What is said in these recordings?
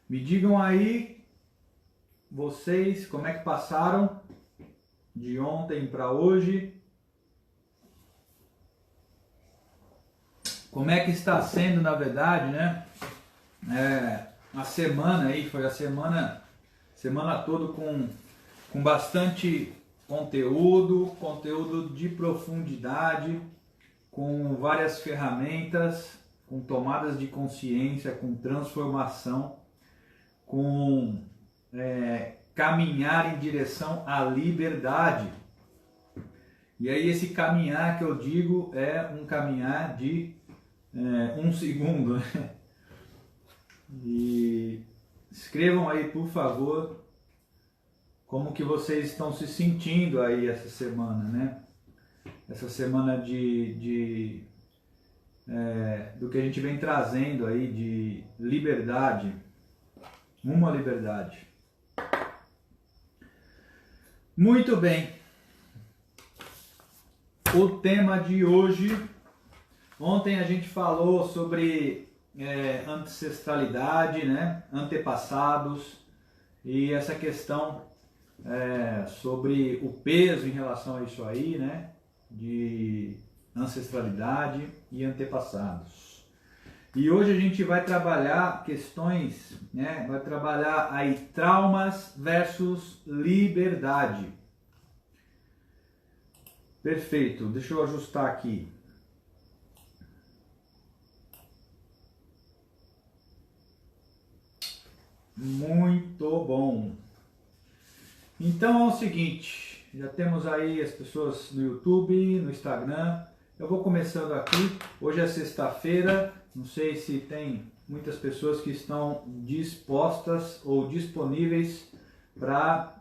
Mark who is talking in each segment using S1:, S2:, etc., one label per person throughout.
S1: Me digam aí, vocês, como é que passaram de ontem para hoje? Como é que está sendo, na verdade, né? A semana aí, foi a semana toda com bastante conteúdo de profundidade, com várias ferramentas, com tomadas de consciência, com transformação, com caminhar em direção à liberdade. E aí esse caminhar que eu digo é um caminhar de 1 segundo, né? E escrevam aí, por favor, como que vocês estão se sentindo aí essa semana, né? Essa semana do que a gente vem trazendo aí de liberdade, uma liberdade. Muito bem. O tema de hoje, ontem a gente falou sobre ancestralidade, né? Antepassados e essa questão sobre o peso em relação a isso aí, né? De ancestralidade e antepassados. E hoje a gente vai trabalhar questões, né? Vai trabalhar aí traumas versus liberdade. Perfeito, deixa eu ajustar aqui. Muito bom. Então é o seguinte, já temos aí as pessoas no YouTube, no Instagram. Eu vou começando aqui. Hoje é sexta-feira. Não sei se tem muitas pessoas que estão dispostas ou disponíveis para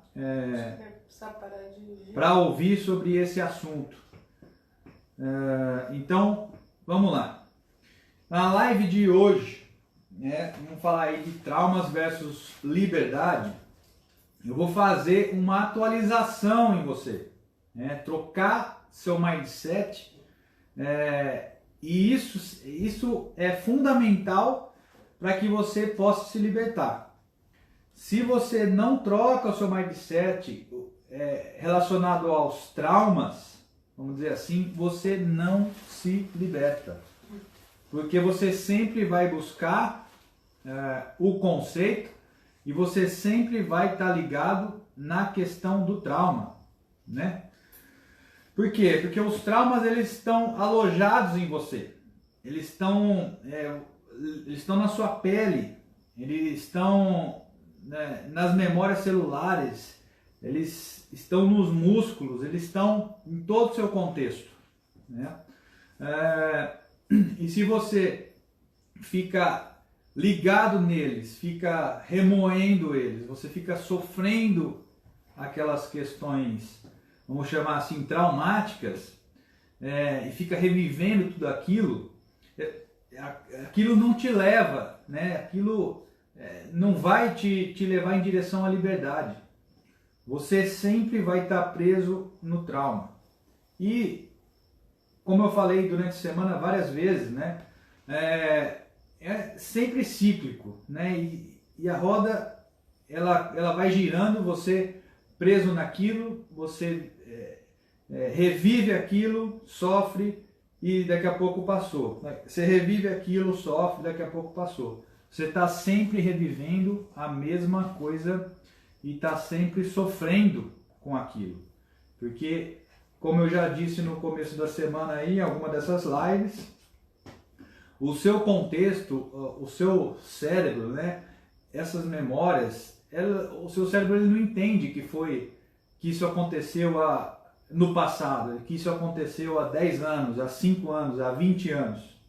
S1: ouvir sobre esse assunto. Então, vamos lá. Na live de hoje, vamos falar aí de traumas versus liberdade. Eu vou fazer uma atualização em você, trocar seu mindset, e isso é fundamental para que você possa se libertar. Se você não troca o seu mindset relacionado aos traumas, vamos dizer assim, você não se liberta. Porque você sempre vai buscar o conceito e você sempre vai estar ligado na questão do trauma, né? Por quê? Porque os traumas eles estão alojados em você, eles estão na sua pele, eles estão nas memórias celulares, eles estão nos músculos, eles estão em todo o seu contexto, né? E se você fica ligado neles, fica remoendo eles, você fica sofrendo aquelas questões, vamos chamar assim, traumáticas, e fica revivendo tudo aquilo, aquilo não te leva, né? Aquilo não vai te levar em direção à liberdade. Você sempre vai estar preso no trauma. E, como eu falei durante a semana várias vezes, né? É sempre cíclico, né? E a roda ela vai girando, você preso naquilo, você revive aquilo, sofre e daqui a pouco passou. Você revive aquilo, sofre, daqui a pouco passou. Você está sempre revivendo a mesma coisa e está sempre sofrendo com aquilo. Porque, como eu já disse no começo da semana aí, em alguma dessas lives, o seu contexto, o seu cérebro, né, essas memórias, o seu cérebro ele não entende que isso aconteceu no passado, que isso aconteceu há 10 anos, há 5 anos, há 20 anos.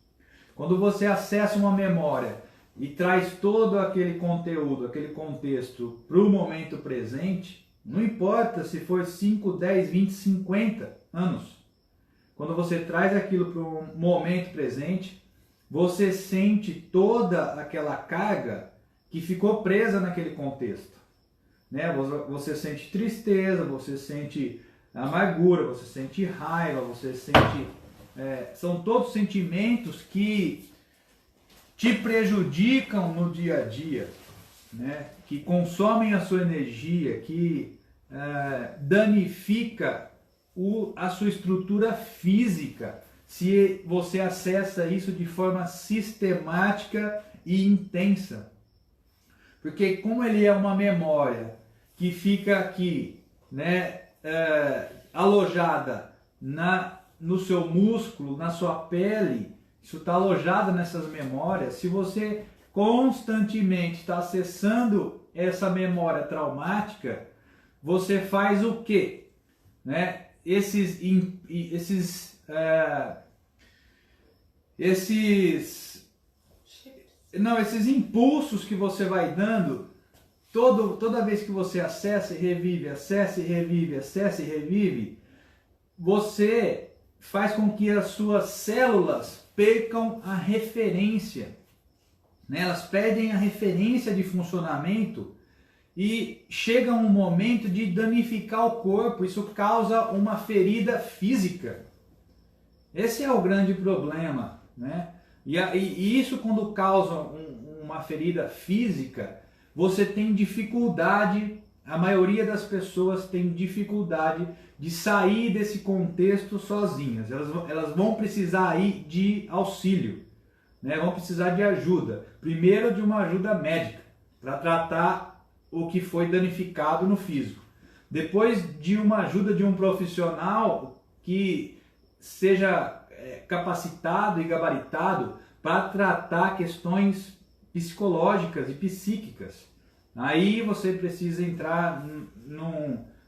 S1: Quando você acessa uma memória e traz todo aquele conteúdo, aquele contexto para o momento presente, não importa se for 5, 10, 20, 50 anos. Quando você traz aquilo para o momento presente, você sente toda aquela carga que ficou presa naquele contexto, né? Você sente tristeza, você sente amargura, você sente raiva, você sente... são todos sentimentos que te prejudicam no dia a dia, né, que consomem a sua energia, que danifica a sua estrutura física, se você acessa isso de forma sistemática e intensa. Porque como ele é uma memória que fica aqui, né, alojada no seu músculo, na sua pele, isso está alojado nessas memórias, se você constantemente está acessando essa memória traumática, você faz o quê? Né? Esses impulsos que você vai dando, toda vez que você acessa e revive, acessa e revive, acessa e revive, você faz com que as suas células percam a referência, né? Elas perdem a referência de funcionamento e chega um momento de danificar o corpo. Isso causa uma ferida física. Esse é o grande problema, né? E isso, quando causa uma ferida física, você tem dificuldade, a maioria das pessoas tem dificuldade de sair desse contexto sozinhas. Elas vão precisar aí de auxílio, né? Vão precisar de ajuda. Primeiro, de uma ajuda médica para tratar o que foi danificado no físico. Depois, de uma ajuda de um profissional que seja capacitado e gabaritado para tratar questões psicológicas e psíquicas. Aí você precisa entrar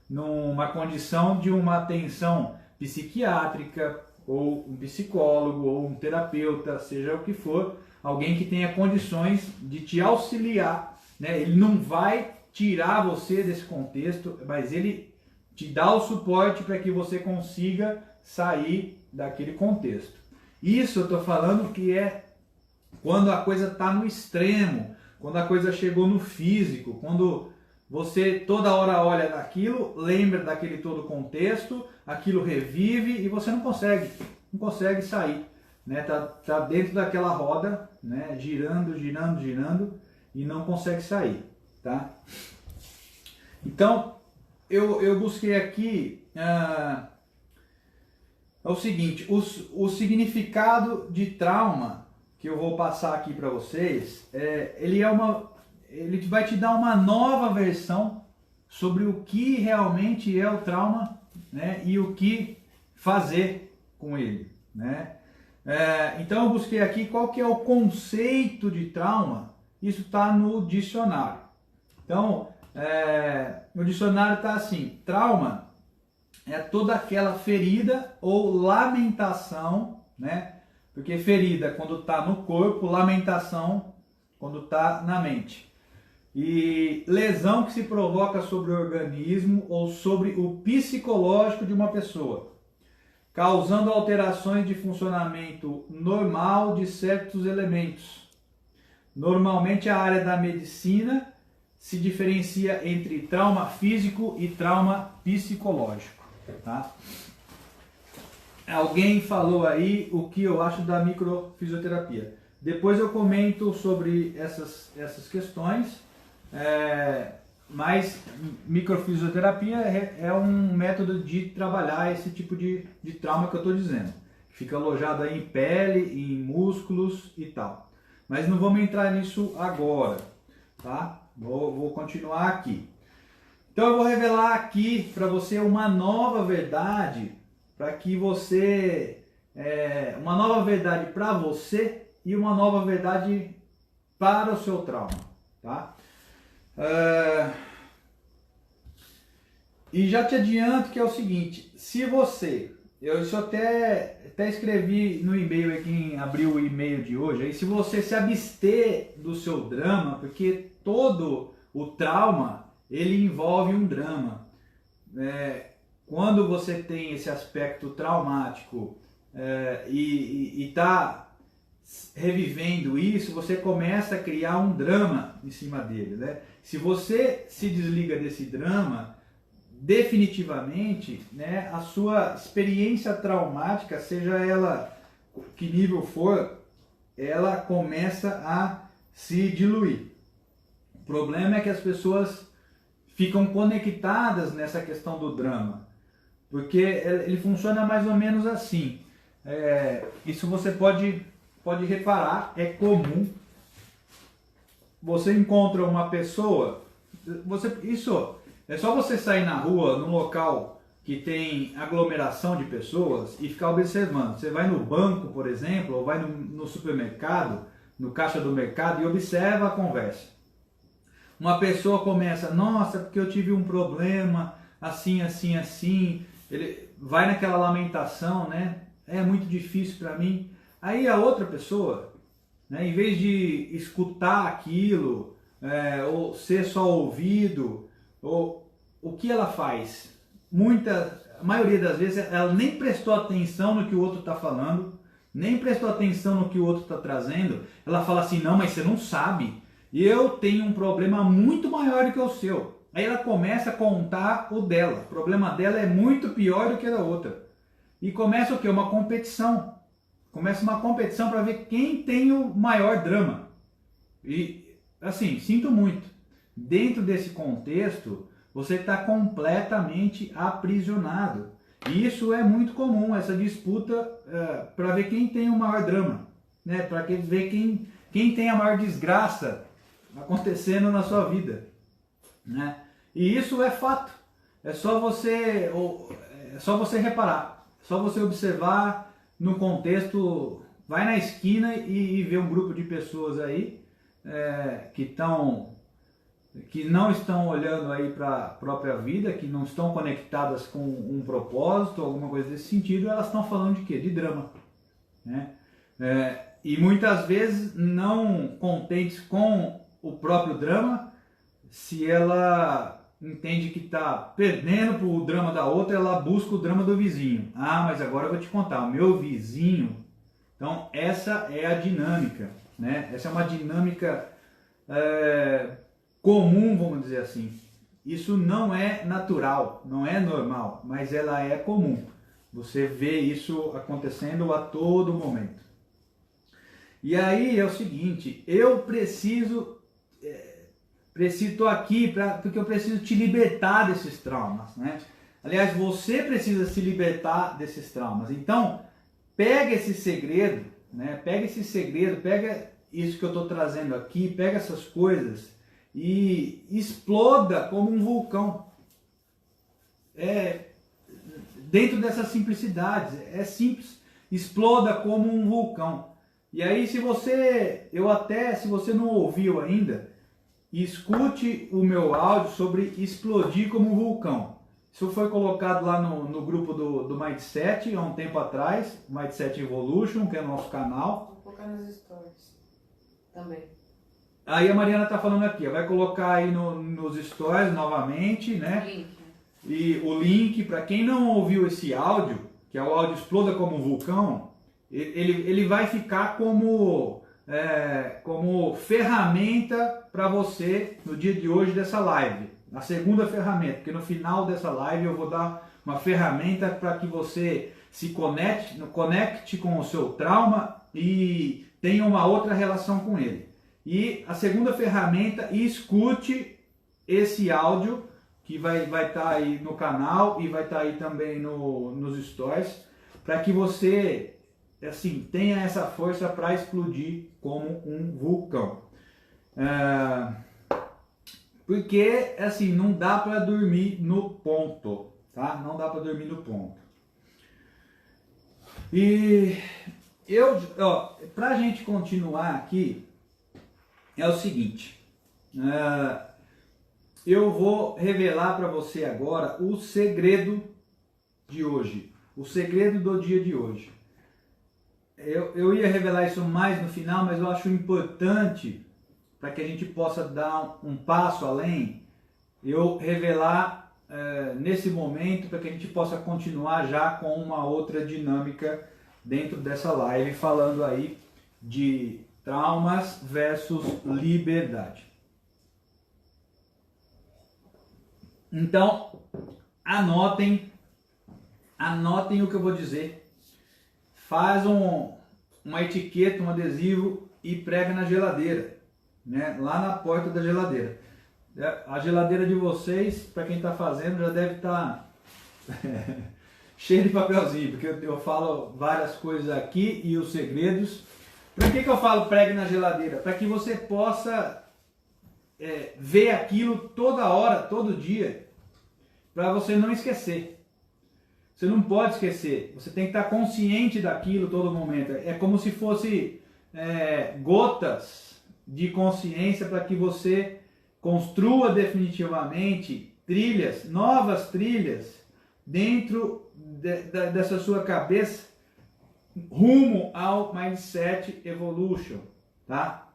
S1: numa condição de uma atenção psiquiátrica, ou um psicólogo, ou um terapeuta, seja o que for, alguém que tenha condições de te auxiliar, né? Ele não vai tirar você desse contexto, mas ele te dá o suporte para que você consiga sair daquele contexto. Isso eu estou falando que é quando a coisa está no extremo, quando a coisa chegou no físico, quando você toda hora olha daquilo, lembra daquele todo contexto, aquilo revive e você não consegue sair, né? Tá dentro daquela roda, né? Girando e não consegue sair, tá? Então eu busquei aqui é o seguinte: o significado de trauma que eu vou passar aqui para vocês, ele vai te dar uma nova versão sobre o que realmente é o trauma, né, e o que fazer com ele, né? Então eu busquei aqui qual que é o conceito de trauma. Isso está no dicionário. Então o dicionário está assim: trauma é toda aquela ferida ou lamentação, né? Porque ferida quando está no corpo, lamentação quando está na mente. E lesão que se provoca sobre o organismo ou sobre o psicológico de uma pessoa, causando alterações de funcionamento normal de certos elementos. Normalmente a área da medicina se diferencia entre trauma físico e trauma psicológico, tá? Alguém falou aí o que eu acho da microfisioterapia. Depois eu comento sobre essas questões, mas microfisioterapia é um método de trabalhar esse tipo de trauma que eu estou dizendo. Fica alojado aí em pele, em músculos e tal. Mas não vamos entrar nisso agora, tá? Vou continuar aqui. Então eu vou revelar aqui para você uma nova verdade, para que você, uma nova verdade para você e uma nova verdade para o seu trauma, tá? E já te adianto que é o seguinte: se você, isso até escrevi no e-mail aí, quem abriu o e-mail de hoje, aí, se você se abster do seu drama, porque todo o trauma ele envolve um drama. Quando você tem esse aspecto traumático e está revivendo isso, você começa a criar um drama em cima dele, né? Se você se desliga desse drama, definitivamente, né, a sua experiência traumática, seja ela que nível for, ela começa a se diluir. problema é que as pessoas ficam conectadas nessa questão do drama, porque ele funciona mais ou menos assim. Isso você pode reparar, é comum. Você encontra uma pessoa, isso é só você sair na rua, num local que tem aglomeração de pessoas e ficar observando. Você vai no banco, por exemplo, ou vai no supermercado, no caixa do mercado, e observa a conversa. Uma pessoa começa, nossa, porque eu tive um problema, assim, assim, assim. Ele vai naquela lamentação, né? É muito difícil para mim. Aí a outra pessoa, né, em vez de escutar aquilo, ou ser só ouvido, o que ela faz? A maioria das vezes ela nem prestou atenção no que o outro está falando, nem prestou atenção no que o outro está trazendo. Ela fala assim, não, mas você não sabe, eu tenho um problema muito maior do que o seu. Aí ela começa a contar o dela, o problema dela é muito pior do que o da outra. E começa o quê? Uma competição. Começa uma competição para ver quem tem o maior drama. E assim, sinto muito. Dentro desse contexto, você está completamente aprisionado. E isso é muito comum, essa disputa para ver quem tem o maior drama, né? Para ver quem tem a maior desgraça acontecendo na sua vida, né? E isso é fato. É só você reparar, é só você observar no contexto. Vai na esquina e vê um grupo de pessoas aí que não estão olhando aí para a própria vida, que não estão conectadas com um propósito, alguma coisa desse sentido. Elas estão falando de quê? De drama, né? E muitas vezes não contentes com o próprio drama, se ela entende que está perdendo para o drama da outra, ela busca o drama do vizinho. Ah, mas agora eu vou te contar, o meu vizinho. Então essa é a dinâmica, né? Essa é uma dinâmica comum, vamos dizer assim. Isso não é natural, não é normal, mas ela é comum. Você vê isso acontecendo a todo momento. E aí é o seguinte, eu estou aqui porque eu preciso te libertar desses traumas, né? Aliás, você precisa se libertar desses traumas. Então, pega esse segredo, né? Pega isso que eu estou trazendo aqui, pega essas coisas e exploda como um vulcão. Dentro dessas simplicidades, é simples, exploda como um vulcão. E aí se você não ouviu ainda, escute o meu áudio sobre explodir como um vulcão. Isso foi colocado lá no grupo do Mindset há um tempo atrás, Mindset Evolution, que é o nosso canal.
S2: Vou colocar nos stories também.
S1: Aí a Mariana está falando aqui, vai colocar aí nos stories novamente, né?
S2: Link.
S1: E o link, para quem não ouviu esse áudio, que é o áudio Exploda como um Vulcão, ele vai ficar como ferramenta para você no dia de hoje dessa live. A segunda ferramenta, porque no final dessa live eu vou dar uma ferramenta para que você se conecte com o seu trauma e tenha uma outra relação com ele. E a segunda ferramenta, escute esse áudio que vai estar aí no canal e vai estar aí também nos stories, para que você assim tenha essa força para explodir como um vulcão. Porque assim não dá para dormir no ponto, tá? Não dá para dormir no ponto. E para a gente continuar aqui, é o seguinte, eu vou revelar para você agora o segredo de hoje, o segredo do dia de hoje. Eu ia revelar isso mais no final, mas eu acho importante, para que a gente possa dar um passo além, eu revelar nesse momento, para que a gente possa continuar já com uma outra dinâmica dentro dessa live, falando aí de traumas versus liberdade. Então, anotem o que eu vou dizer. Faz uma etiqueta, um adesivo e prega na geladeira. né? Lá na porta da geladeira. A geladeira de vocês, para quem está fazendo, já deve estar cheia de papelzinho, porque eu falo várias coisas aqui e os segredos. Por que eu falo pregue na geladeira? Para que você possa ver aquilo toda hora, todo dia, para você não esquecer. Você não pode esquecer, você tem que estar consciente daquilo todo momento. É como se fosse gotas de consciência para que você construa definitivamente trilhas, novas trilhas, dentro dessa sua cabeça, rumo ao Mindset Evolution, tá?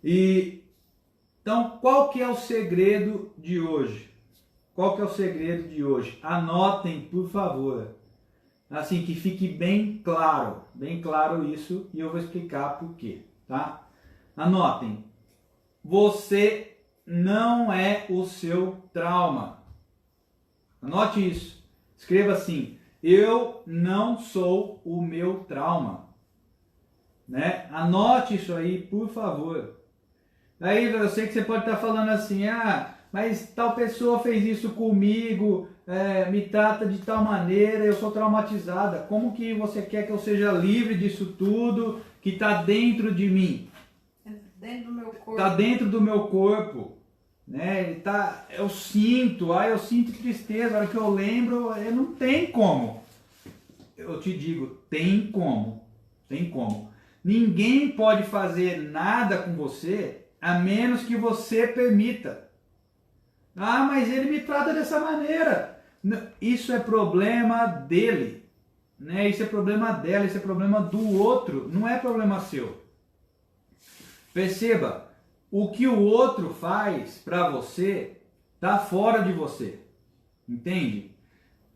S1: Então, qual que é o segredo de hoje? Qual que é o segredo de hoje? Anotem, por favor. Assim, que fique bem claro isso, e eu vou explicar por quê, tá? Anotem. Você não é o seu trauma. Anote isso. Escreva assim: eu não sou o meu trauma. Né? Anote isso aí, por favor. Aí eu sei que você pode estar falando assim: mas tal pessoa fez isso comigo, me trata de tal maneira, eu sou traumatizada. Como que você quer que eu seja livre disso tudo que está dentro de mim?
S2: Dentro do meu corpo.
S1: Está dentro do meu corpo. Né? Eu sinto tristeza, a hora que eu lembro, não tem como. Eu te digo, tem como. Ninguém pode fazer nada com você a menos que você permita. Mas ele me trata dessa maneira. Isso é problema dele, né? Isso é problema dela, isso é problema do outro, não é problema seu. Perceba, o que o outro faz para você está fora de você, entende?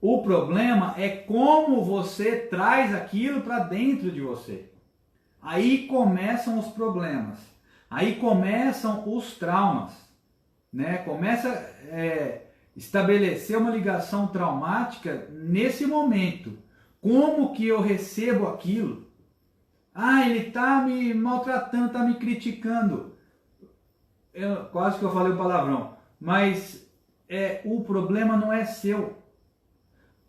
S1: O problema é como você traz aquilo para dentro de você. Aí começam os problemas, aí começam os traumas, né? Começa a estabelecer uma ligação traumática nesse momento. Como que eu recebo aquilo? Ele está me maltratando, está me criticando. Quase que eu falei o palavrão, mas o problema não é seu.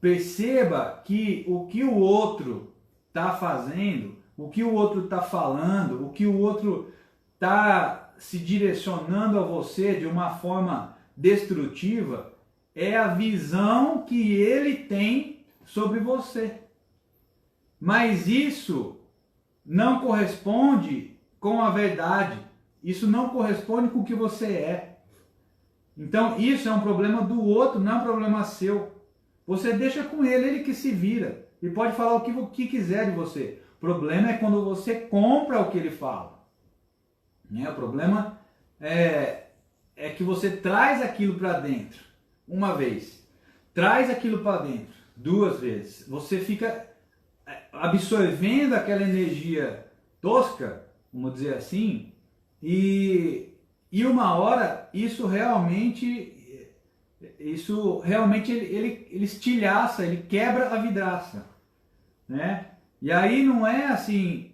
S1: Perceba que o que o outro está fazendo, o que o outro está falando, o que o outro está se direcionando a você de uma forma destrutiva, é a visão que ele tem sobre você. Mas isso não corresponde com a verdade. Isso não corresponde com o que você é. Então isso é um problema do outro, não é um problema seu. Você deixa com ele que se vira. E pode falar o que quiser de você. O problema é quando você compra o que ele fala. Né? O problema é que você traz aquilo para dentro. Uma vez. Traz aquilo para dentro. 2 vezes. Você fica absorvendo aquela energia tosca, vamos dizer assim, e uma hora isso realmente ele estilhaça, ele quebra a vidraça, né? E aí não é assim,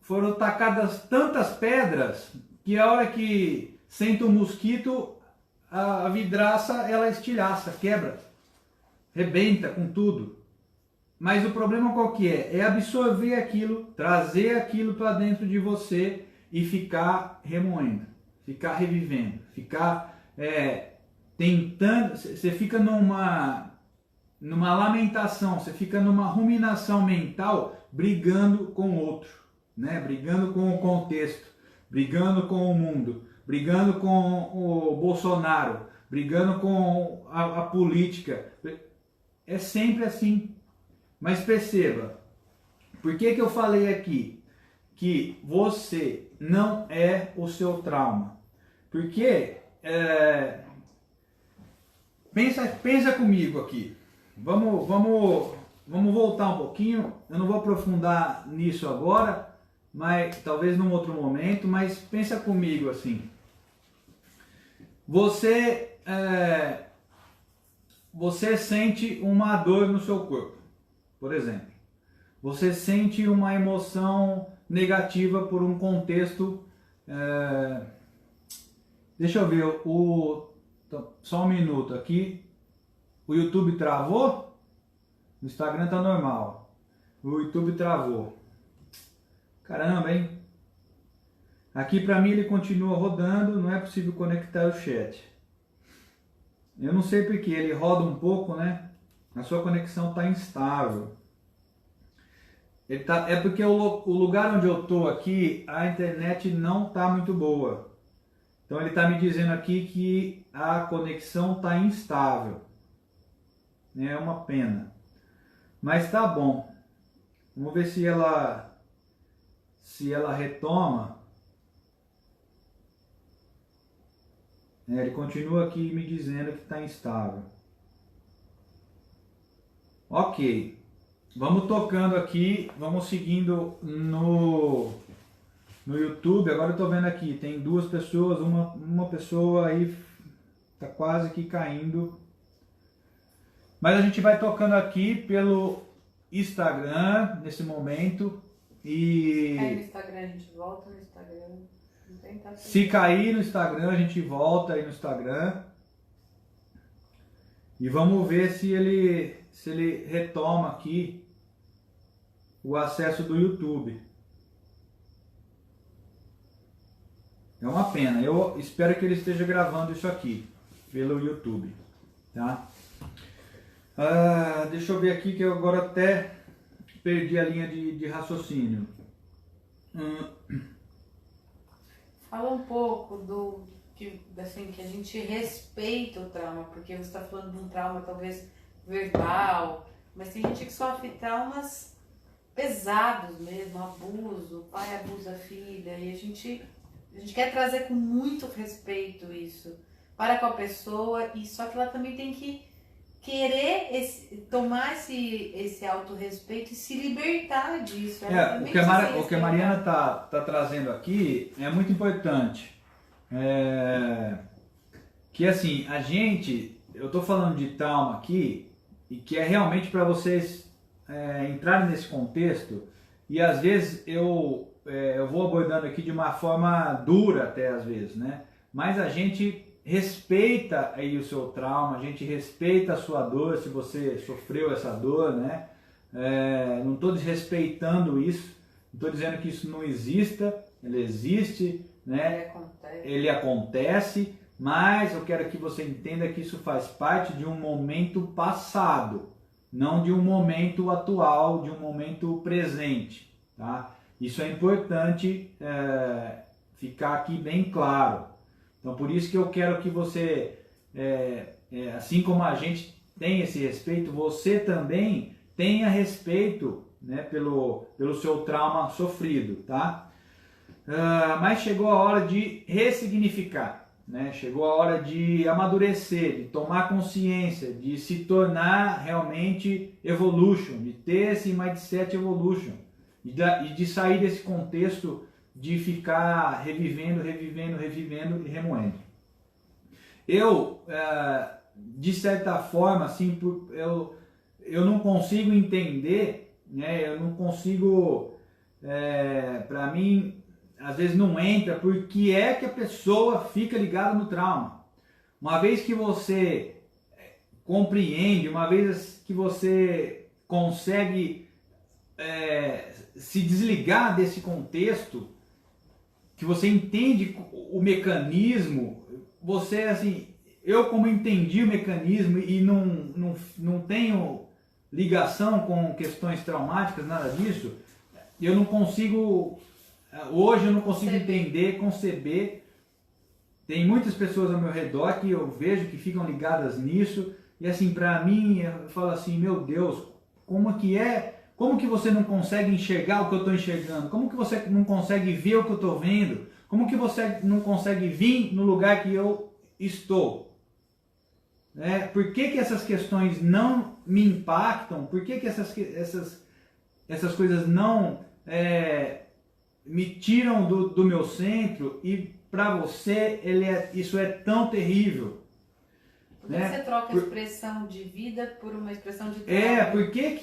S1: foram tacadas tantas pedras que a hora que senta um mosquito, a vidraça ela estilhaça, quebra, rebenta com tudo. Mas o problema qual que é? É absorver aquilo, trazer aquilo para dentro de você e ficar remoendo, ficar revivendo, ficar tentando, você fica numa lamentação, você fica numa ruminação mental, brigando com o outro, né? Brigando com o contexto, brigando com o mundo, brigando com o Bolsonaro, brigando com a política. É sempre assim. Mas perceba, por que eu falei aqui que você não é o seu trauma? Porque, pensa comigo aqui, vamos voltar um pouquinho, eu não vou aprofundar nisso agora, mas talvez num outro momento, mas pensa comigo assim, você sente uma dor no seu corpo. Por exemplo, você sente uma emoção negativa por um contexto Deixa eu ver, só um minuto aqui. O YouTube travou? O Instagram tá normal. O YouTube travou. Caramba, hein? Aqui pra mim ele continua rodando, não é possível conectar o chat. Eu não sei porque, ele roda um pouco, né? A sua conexão tá instável. É porque o lugar onde eu tô aqui, a internet não tá muito boa. Então ele tá me dizendo aqui que a conexão tá instável. É uma pena. Mas tá bom. Vamos ver se ela retoma. Ele continua aqui me dizendo que está instável. Ok. Vamos tocando aqui. Vamos seguindo no YouTube. Agora eu estou vendo aqui. Tem duas pessoas. Uma pessoa aí está quase que caindo. Mas a gente vai tocando aqui pelo Instagram nesse momento. E
S2: aí no Instagram a gente volta no Instagram.
S1: Se cair no Instagram, a gente volta aí no Instagram. E vamos ver se ele retoma aqui o acesso do YouTube. É uma pena. Eu espero que ele esteja gravando isso aqui pelo YouTube. Tá? Deixa eu ver aqui que eu agora até perdi a linha de raciocínio.
S2: Fala um pouco que a gente respeita o trauma, porque você está falando de um trauma talvez verbal, mas tem gente que sofre traumas pesados mesmo, abuso, pai abusa a filha, e a gente quer trazer com muito respeito isso para com a pessoa, e só que ela também tem que querer tomar esse autorrespeito e se libertar disso.
S1: O que a Mariana tá trazendo aqui é muito importante. Que assim, eu estou falando de trauma aqui, e que é realmente para vocês entrarem nesse contexto, e às vezes eu vou abordando aqui de uma forma dura até às vezes, né? Mas a gente respeita aí o seu trauma, a gente respeita a sua dor, se você sofreu essa dor, né? Não estou desrespeitando isso, não estou dizendo que isso não exista, ele existe, né? Ele acontece, mas eu quero que você entenda que isso faz parte de um momento passado, não de um momento atual, de um momento presente, tá? Isso é importante ficar aqui bem claro. Então, por isso que eu quero que você, assim como a gente tem esse respeito, você também tenha respeito, né, pelo seu trauma sofrido, tá? Mas chegou a hora de ressignificar, né? Chegou a hora de amadurecer, de tomar consciência, de se tornar realmente evolution, de ter esse mindset evolution, e de sair desse contexto de ficar revivendo e remoendo. Eu, de certa forma, assim, eu não consigo entender, né? Eu não consigo, para mim, às vezes não entra, porque é que a pessoa fica ligada no trauma. Uma vez que você compreende, uma vez que você consegue se desligar desse contexto, que você entende o mecanismo, você, assim, eu como entendi o mecanismo e não tenho ligação com questões traumáticas, nada disso, eu não consigo, hoje eu não consigo entender, conceber. Tem muitas pessoas ao meu redor que eu vejo que ficam ligadas nisso, e assim, pra mim, eu falo assim, meu Deus, como que você não consegue enxergar o que eu estou enxergando? Como que você não consegue ver o que eu estou vendo? Como que você não consegue vir no lugar que eu estou? Por que essas questões não me impactam? Por que essas coisas não me tiram do meu centro? E para você isso é tão terrível.
S2: Por que você troca a expressão de vida por uma expressão de trauma?
S1: Por que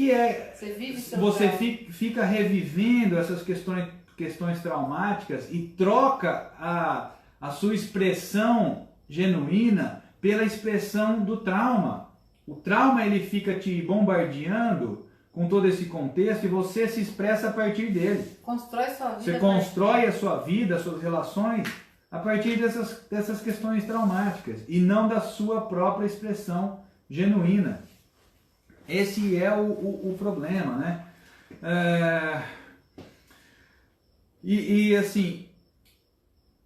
S2: Você vive seu
S1: você
S2: trauma.
S1: fica revivendo essas questões questões traumáticas e troca a sua expressão genuína pela expressão do trauma. O trauma ele fica te bombardeando com todo esse contexto e você se expressa a partir dele.
S2: Constrói sua vida.
S1: Você constrói a sua vida, as suas relações a partir dessas questões traumáticas e não da sua própria expressão genuína. Esse é o problema, né? Assim,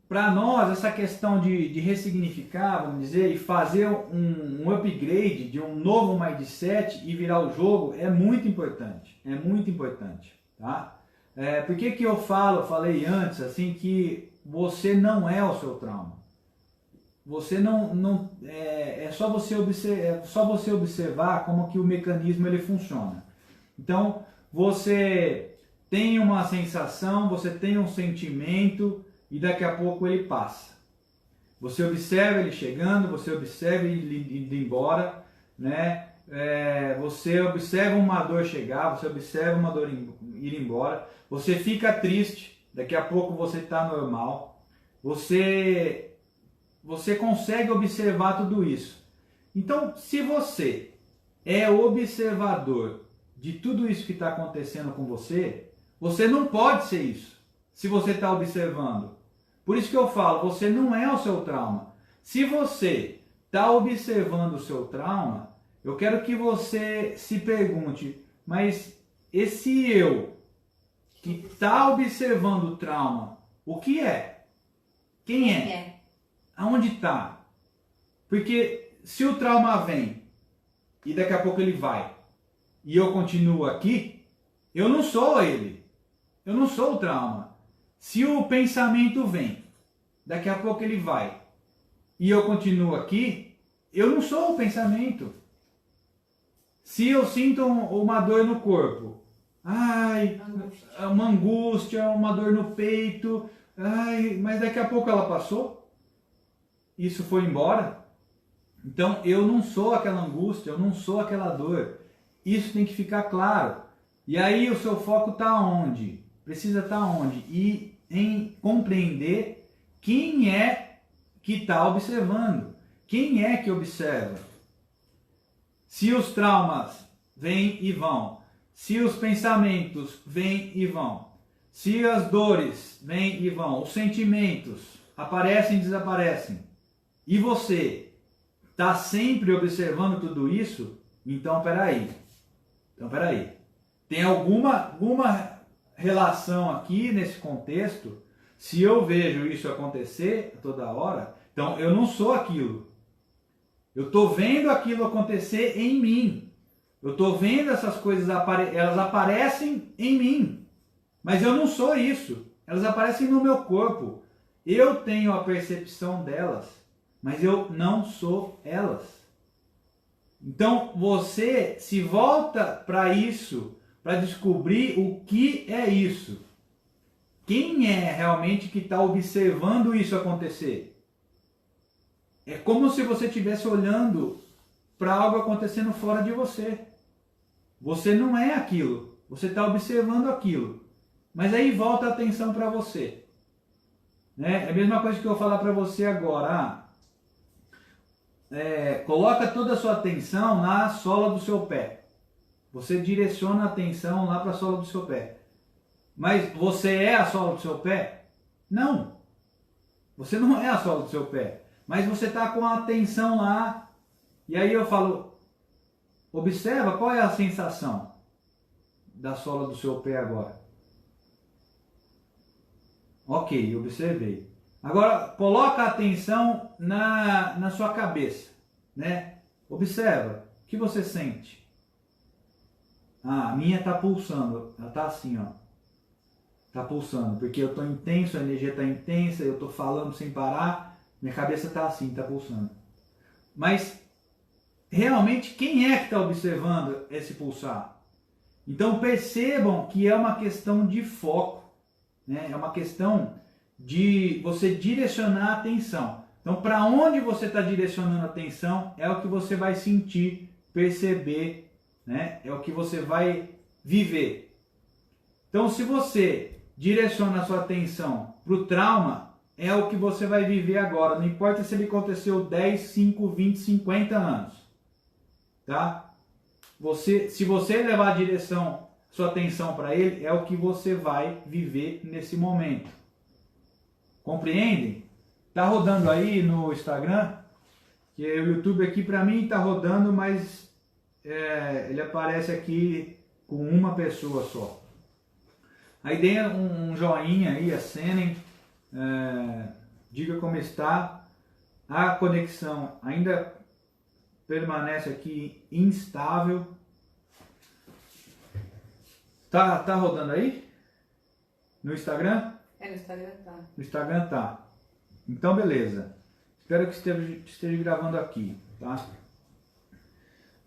S1: para nós, essa questão de ressignificar, vamos dizer, e fazer um upgrade de um novo mindset e virar o jogo é muito importante. É muito importante, tá? Por que eu falei antes, assim, que você não é o seu trauma? Você não é só você observar como que o mecanismo ele funciona. Então, você tem uma sensação, você tem um sentimento e daqui a pouco ele passa. Você observa ele chegando, você observa ele indo embora, né? Você observa uma dor chegar, você observa uma dor ir embora, você fica triste, daqui a pouco você está normal, você consegue observar tudo isso. Então, se você é observador de tudo isso que está acontecendo com você, você não pode ser isso, se você está observando. Por isso que eu falo, você não é o seu trauma. Se você está observando o seu trauma, eu quero que você se pergunte, mas esse eu que está observando o trauma, o que é? Quem é? Aonde está? Porque se o trauma vem e daqui a pouco ele vai e eu continuo aqui, eu não sou ele. Eu não sou o trauma. Se o pensamento vem, daqui a pouco ele vai e eu continuo aqui, eu não sou o pensamento. Se eu sinto uma dor no corpo, uma angústia, uma dor no peito, mas daqui a pouco ela passou, isso foi embora. Então eu não sou aquela angústia, eu não sou aquela dor. Isso tem que ficar claro. E aí o seu foco está onde? Precisa estar onde? E em compreender quem é que está observando. Quem é que observa? Se os traumas vêm e vão, se os pensamentos vêm e vão, se as dores vêm e vão, os sentimentos aparecem e desaparecem, e você está sempre observando tudo isso, então peraí. Tem alguma relação aqui nesse contexto? Se eu vejo isso acontecer toda hora, então eu não sou aquilo. Eu estou vendo aquilo acontecer em mim. Eu estou vendo essas coisas, elas aparecem em mim. Mas eu não sou isso. Elas aparecem no meu corpo. Eu tenho a percepção delas, mas eu não sou elas. Então você se volta para isso, para descobrir o que é isso. Quem é realmente que está observando isso acontecer? É como se você estivesse olhando para algo acontecendo fora de você. Você não é aquilo. Você está observando aquilo. Mas aí volta a atenção para você. Né? É a mesma coisa que eu vou falar para você agora. Coloca toda a sua atenção na sola do seu pé. Você direciona a atenção lá para a sola do seu pé. Mas você é a sola do seu pé? Não. Você não é a sola do seu pé. Mas você está com a atenção lá. E aí eu falo, observa qual é a sensação da sola do seu pé agora. Ok, observei. Agora coloca a atenção na sua cabeça, né? Observa, o que você sente? A minha está pulsando, ela está assim, ó. Está pulsando, porque eu estou intenso, a energia está intensa, eu estou falando sem parar, minha cabeça está assim, está pulsando. Mas realmente quem é que está observando esse pulsar? Então percebam que é uma questão de foco, né? É uma questão de você direcionar a atenção. Então para onde você está direcionando a atenção é o que você vai sentir, perceber, né? É o que você vai viver. Então se você direciona a sua atenção para o trauma, é o que você vai viver agora. Não importa se ele aconteceu 10, 5, 20, 50 anos. Tá? Se você levar a direção, sua atenção para ele, é o que você vai viver nesse momento. Compreendem? Tá rodando aí no Instagram? Que o YouTube aqui para mim tá rodando, mas ele aparece aqui com uma pessoa só. Aí dê um joinha aí, acenem, diga como está. A conexão ainda permanece aqui instável. Tá rodando aí? No Instagram?
S2: No Instagram tá.
S1: No Instagram tá. Então beleza. Espero que esteja gravando aqui, tá?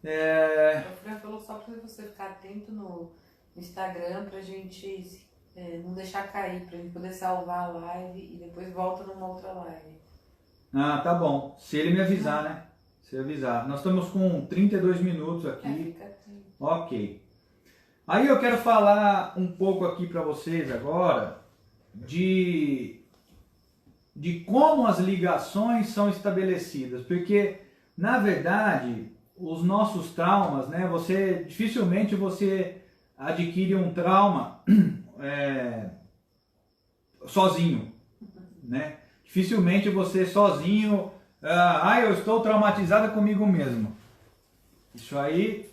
S2: O Fran falou só para você ficar atento no Instagram pra gente não deixar cair, pra gente poder salvar a live e depois volta numa outra live.
S1: Ah, tá bom. Se ele me avisar, né? Se avisar. Nós estamos com 32 minutos aqui.
S2: Fica atento.
S1: Ok. Aí eu quero falar um pouco aqui para vocês agora de como as ligações são estabelecidas, porque na verdade os nossos traumas, né? Dificilmente você adquire um trauma sozinho, né? Dificilmente você sozinho, eu estou traumatizada comigo mesmo. Isso aí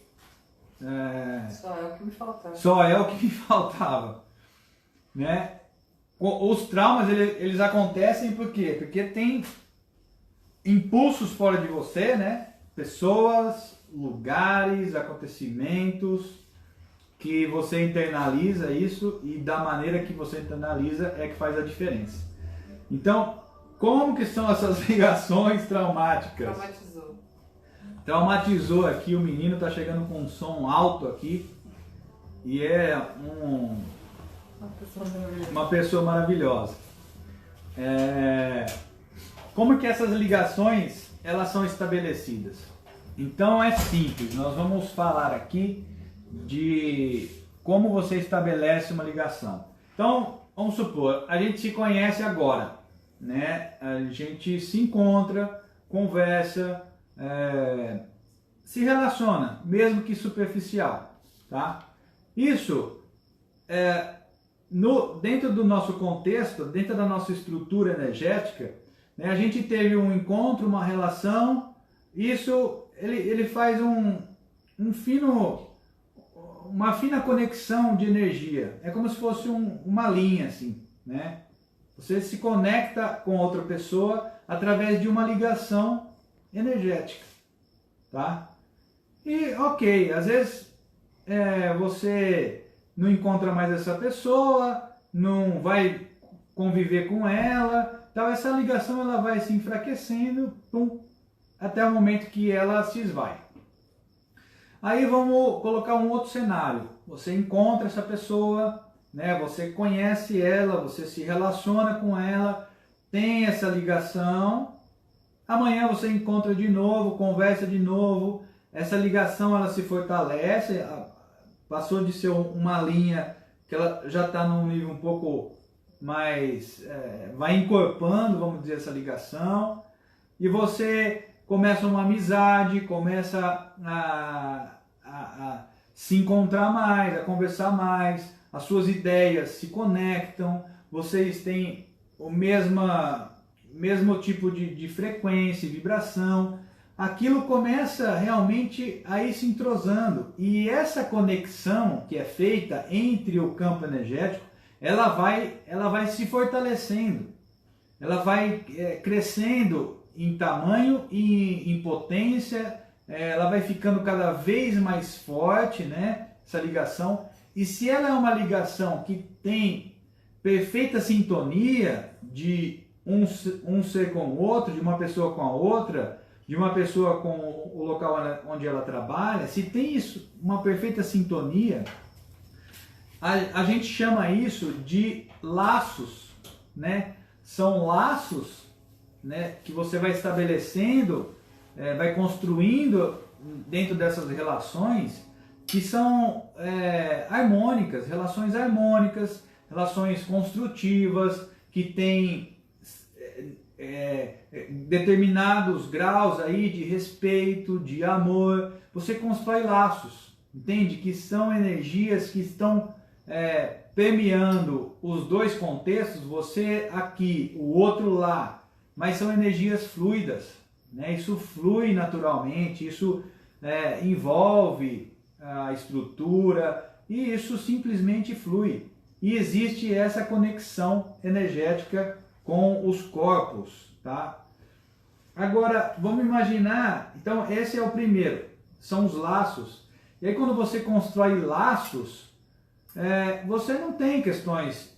S2: Só é o que me faltava.
S1: Só é o que me faltava, né? Os traumas, eles acontecem por quê? Porque tem impulsos fora de você, né? Pessoas, lugares, acontecimentos, que você internaliza isso, e da maneira que você internaliza é que faz a diferença. Então, como que são essas ligações traumáticas? Traumatizou aqui, o menino tá chegando com um som alto aqui, e é uma pessoa maravilhosa. Como que essas ligações elas são estabelecidas? Então é simples, nós vamos falar aqui de como você estabelece uma ligação. Então, vamos supor, a gente se conhece agora, né? A gente se encontra, conversa, se relaciona, mesmo que superficial, tá? Isso dentro do nosso contexto, dentro da nossa estrutura energética, né, a gente teve um encontro, uma relação, isso ele faz uma fina conexão de energia. É como se fosse uma linha assim, né? Você se conecta com outra pessoa através de uma ligação energética, tá? E ok, às vezes você não encontra mais essa pessoa, não vai conviver com ela, então essa ligação ela vai se enfraquecendo, até o momento que ela se esvai. Aí vamos colocar um outro cenário. Você encontra essa pessoa, né? Você conhece ela, você se relaciona com ela, tem essa ligação. Amanhã você encontra de novo, conversa de novo. Essa ligação ela se fortalece, passou de ser uma linha que ela já está num nível um pouco mais, vai encorpando, vamos dizer, essa ligação. E você começa uma amizade, começa a se encontrar mais, a conversar mais, as suas ideias se conectam, vocês têm o mesmo tipo de frequência, vibração. Aquilo começa realmente a ir se entrosando, e essa conexão que é feita entre o campo energético, ela vai se fortalecendo, ela vai crescendo em tamanho e em potência, ela vai ficando cada vez mais forte, né, essa ligação. E se ela é uma ligação que tem perfeita sintonia de um ser com o outro, de uma pessoa com a outra, de uma pessoa com o local onde ela trabalha, se tem isso, uma perfeita sintonia, a gente chama isso de laços, né? São laços, né, que você vai estabelecendo, vai construindo dentro dessas relações, que são harmônicas, relações harmônicas, relações construtivas, que têm determinados graus aí de respeito, de amor. Você constrói laços, entende? Que são energias que estão permeando os dois contextos, você aqui, o outro lá, mas são energias fluidas, né? Isso flui naturalmente, isso envolve a estrutura e isso simplesmente flui. E existe essa conexão energética com os corpos, tá? Agora, vamos imaginar, então esse é o primeiro, são os laços. E aí quando você constrói laços, você não tem questões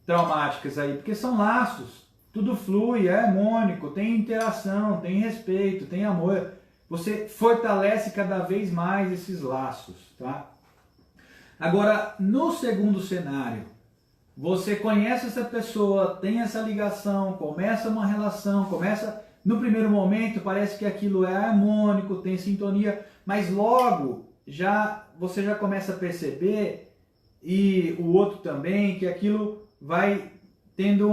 S1: traumáticas aí, porque são laços, tudo flui, é harmônico, tem interação, tem respeito, tem amor. Você fortalece cada vez mais esses laços, tá? Agora, no segundo cenário, você conhece essa pessoa, tem essa ligação, começa uma relação, no primeiro momento parece que aquilo é harmônico, tem sintonia, mas logo você já começa a perceber, e o outro também, que aquilo vai tendo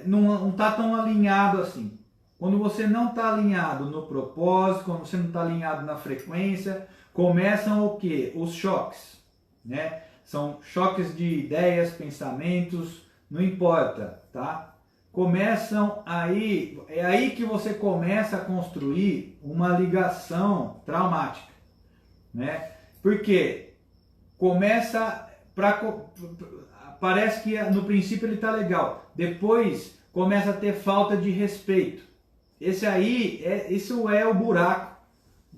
S1: não está tão alinhado assim. Quando você não está alinhado no propósito, quando você não está alinhado na frequência, começam o quê? Os choques, né? São choques de ideias, pensamentos, não importa, tá? Começam aí, é aí que você começa a construir uma ligação traumática, né? Porque parece que no princípio ele está legal, depois começa a ter falta de respeito. Isso é o buraco.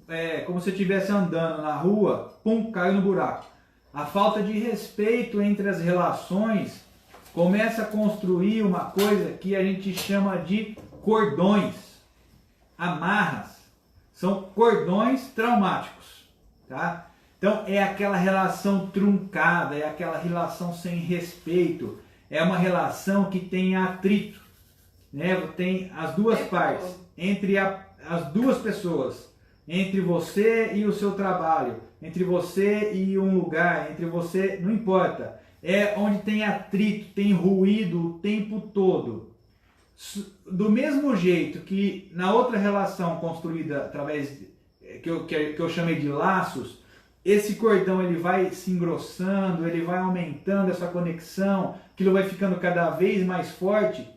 S1: É como se eu estivesse andando na rua, pum, caiu no buraco. A falta de respeito entre as relações começa a construir uma coisa que a gente chama de cordões, amarras. São cordões traumáticos, tá? Então é aquela relação truncada, é aquela relação sem respeito, é uma relação que tem atrito, né? Tem as duas partes, entre as duas pessoas, entre você e o seu trabalho, entre você e um lugar, entre você, não importa, é onde tem atrito, tem ruído o tempo todo. Do mesmo jeito que na outra relação construída através, que eu chamei de laços, esse cordão ele vai se engrossando, ele vai aumentando essa conexão, aquilo vai ficando cada vez mais forte.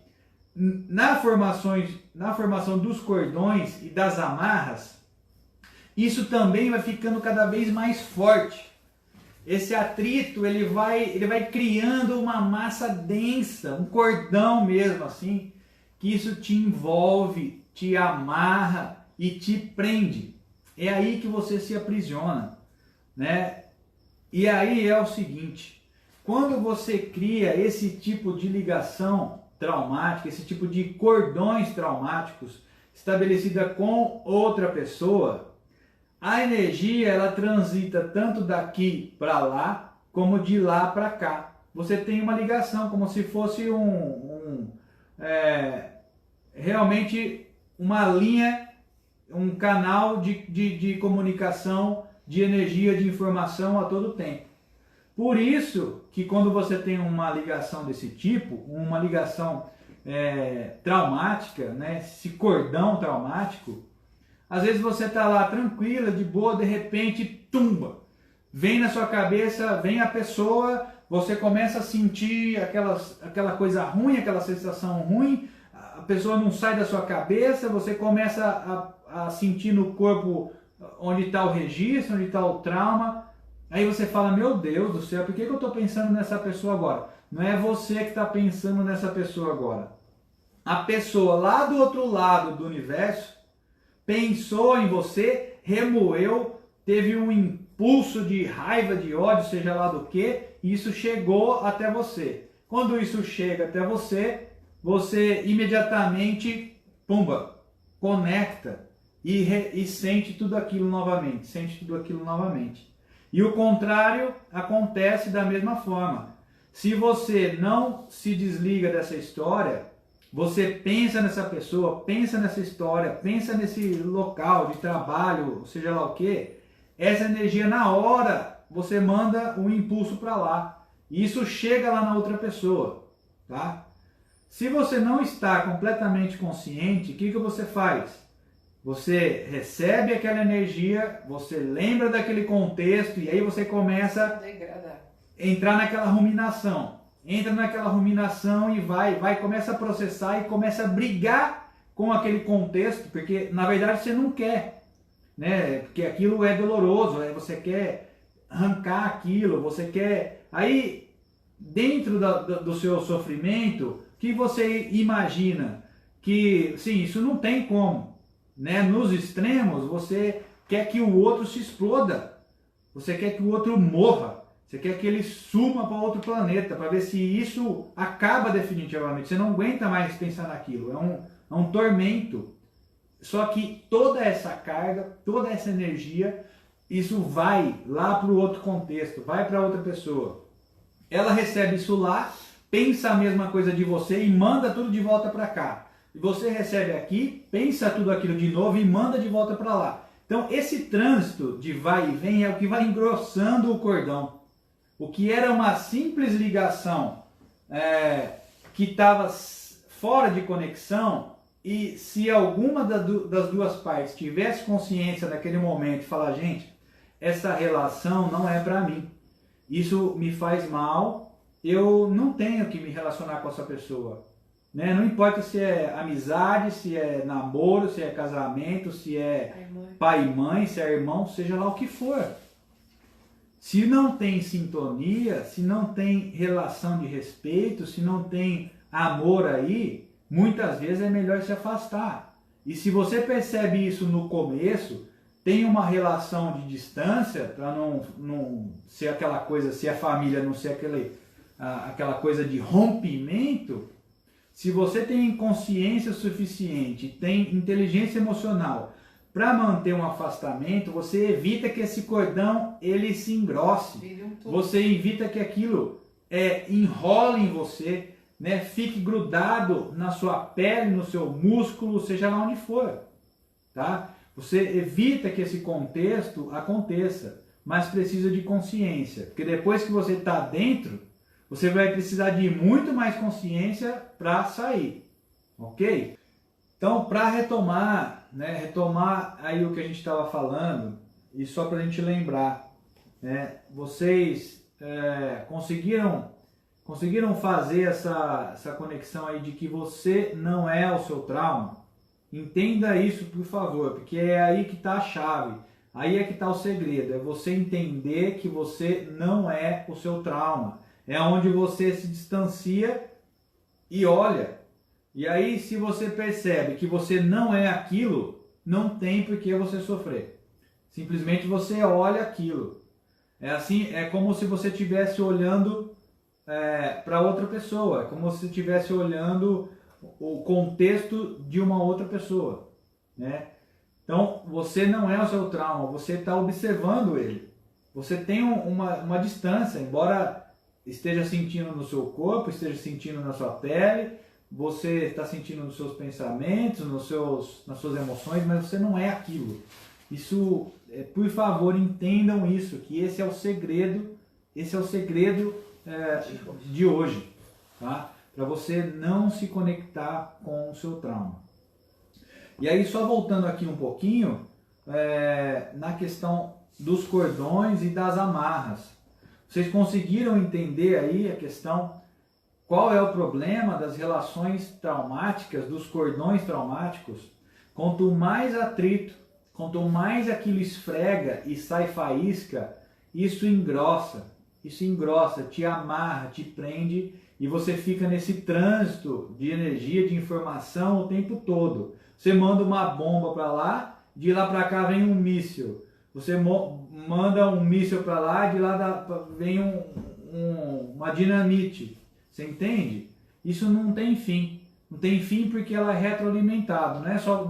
S1: Na formação dos cordões e das amarras, isso também vai ficando cada vez mais forte. Esse atrito ele vai criando uma massa densa, um cordão mesmo assim, que isso te envolve, te amarra e te prende. É aí que você se aprisiona, né? E aí é o seguinte, quando você cria esse tipo de ligação traumática, esse tipo de cordões traumáticos estabelecida com outra pessoa, a energia ela transita tanto daqui para lá como de lá para cá. Você tem uma ligação como se fosse realmente uma linha, um canal de comunicação, de energia, de informação a todo tempo. Por isso que quando você tem uma ligação desse tipo, uma ligação traumática, né, esse cordão traumático, às vezes você está lá tranquila, de boa, de repente, tumba. Vem na sua cabeça, vem a pessoa, você começa a sentir aquela coisa ruim, aquela sensação ruim, a pessoa não sai da sua cabeça, você começa a sentir no corpo onde está o registro, onde está o trauma. Aí você fala, meu Deus do céu, por que eu estou pensando nessa pessoa agora? Não é você que está pensando nessa pessoa agora. A pessoa lá do outro lado do universo pensou em você, remoeu, teve um impulso de raiva, de ódio, seja lá do que, e isso chegou até você. Quando isso chega até você, você imediatamente, pumba, conecta e sente tudo aquilo novamente. E o contrário acontece da mesma forma. Se você não se desliga dessa história, você pensa nessa pessoa, pensa nessa história, pensa nesse local de trabalho, seja lá o que, essa energia na hora você manda um impulso para lá. E isso chega lá na outra pessoa, tá? Se você não está completamente consciente, o que você faz? Você recebe aquela energia, você lembra daquele contexto e aí você começa a entrar naquela ruminação. Entra naquela ruminação e começa a processar e começa a brigar com aquele contexto, porque na verdade você não quer, né? Porque aquilo é doloroso, você quer arrancar aquilo, você quer... Aí, dentro do seu sofrimento, o que você imagina? Que, sim, isso não tem como, né? Nos extremos, você quer que o outro se exploda, você quer que o outro morra, você quer que ele suma para outro planeta, para ver se isso acaba definitivamente. Você não aguenta mais pensar naquilo, é um tormento. Só que toda essa carga, toda essa energia, isso vai lá para o outro contexto, vai para outra pessoa. Ela recebe isso lá, pensa a mesma coisa de você e manda tudo de volta para cá. E você recebe aqui, pensa tudo aquilo de novo e manda de volta para lá. Então esse trânsito de vai e vem é o que vai engrossando o cordão. O que era uma simples ligação que estava fora de conexão, e se alguma das duas partes tivesse consciência naquele momento e falar, gente, essa relação não é para mim, isso me faz mal, eu não tenho que me relacionar com essa pessoa, né? Não importa se é amizade, se é namoro, se é casamento, se é pai e mãe, se é irmão, seja lá o que for. Se não tem sintonia, se não tem relação de respeito, se não tem amor aí, muitas vezes é melhor se afastar. E se você percebe isso no começo, tem uma relação de distância, para não ser aquela coisa, se a família não ser aquela coisa de rompimento, se você tem consciência suficiente, tem inteligência emocional para manter um afastamento, você evita que esse cordão ele se engrosse. Você evita que aquilo enrole em você, né? Fique grudado na sua pele, no seu músculo, seja lá onde for. Tá? Você evita que esse contexto aconteça, mas precisa de consciência. Porque depois que você está dentro, você vai precisar de muito mais consciência para sair. Ok? Então, para retomar, né, retomar aí o que a gente estava falando, e só para a gente lembrar, né, vocês conseguiram fazer essa conexão aí de que você não é o seu trauma? Entenda isso, por favor, porque é aí que está a chave, aí é que está o segredo, é você entender que você não é o seu trauma, é onde você se distancia e olha. E aí, se você percebe que você não é aquilo, não tem por que você sofrer. Simplesmente você olha aquilo. É assim, é como se você estivesse olhando para outra pessoa. É como se estivesse olhando o contexto de uma outra pessoa, né? Então, você não é o seu trauma, você está observando ele. Você tem uma distância, embora esteja sentindo no seu corpo, esteja sentindo na sua pele, você está sentindo nos seus pensamentos, nas suas emoções, mas você não é aquilo. Isso, por favor, entendam isso, que esse é o segredo de hoje, tá? Para você não se conectar com o seu trauma. E aí, só voltando aqui um pouquinho, na questão dos cordões e das amarras. Vocês conseguiram entender aí a questão... Qual é o problema das relações traumáticas, dos cordões traumáticos? Quanto mais atrito, quanto mais aquilo esfrega e sai faísca, isso engrossa, te amarra, te prende e você fica nesse trânsito de energia, de informação o tempo todo. Você manda uma bomba para lá, de lá para cá vem um míssil. Você manda um míssil para lá, de lá vem uma dinamite. Você entende? Isso não tem fim. Não tem fim porque ela é retroalimentada. Não é só,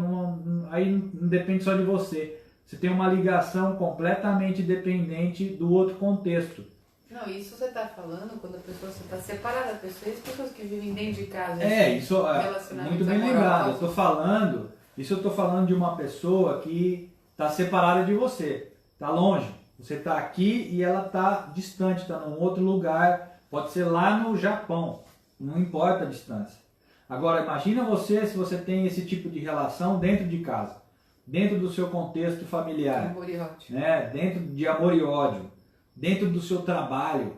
S1: aí não depende só de você. Você tem uma ligação completamente dependente do outro contexto.
S2: Não, isso você está falando quando a pessoa está separada da pessoa e as pessoas que vivem dentro de casa.
S1: Isso é muito bem lembrado. Eu estou falando de uma pessoa que está separada de você. Está longe. Você está aqui e ela está distante, está num outro lugar. pode ser lá no Japão, não importa a distância. Agora, imagina você se você tem esse tipo de relação dentro de casa, dentro do seu contexto familiar,
S2: Amor e ódio.
S1: né? Dentro de amor e ódio, dentro do seu trabalho,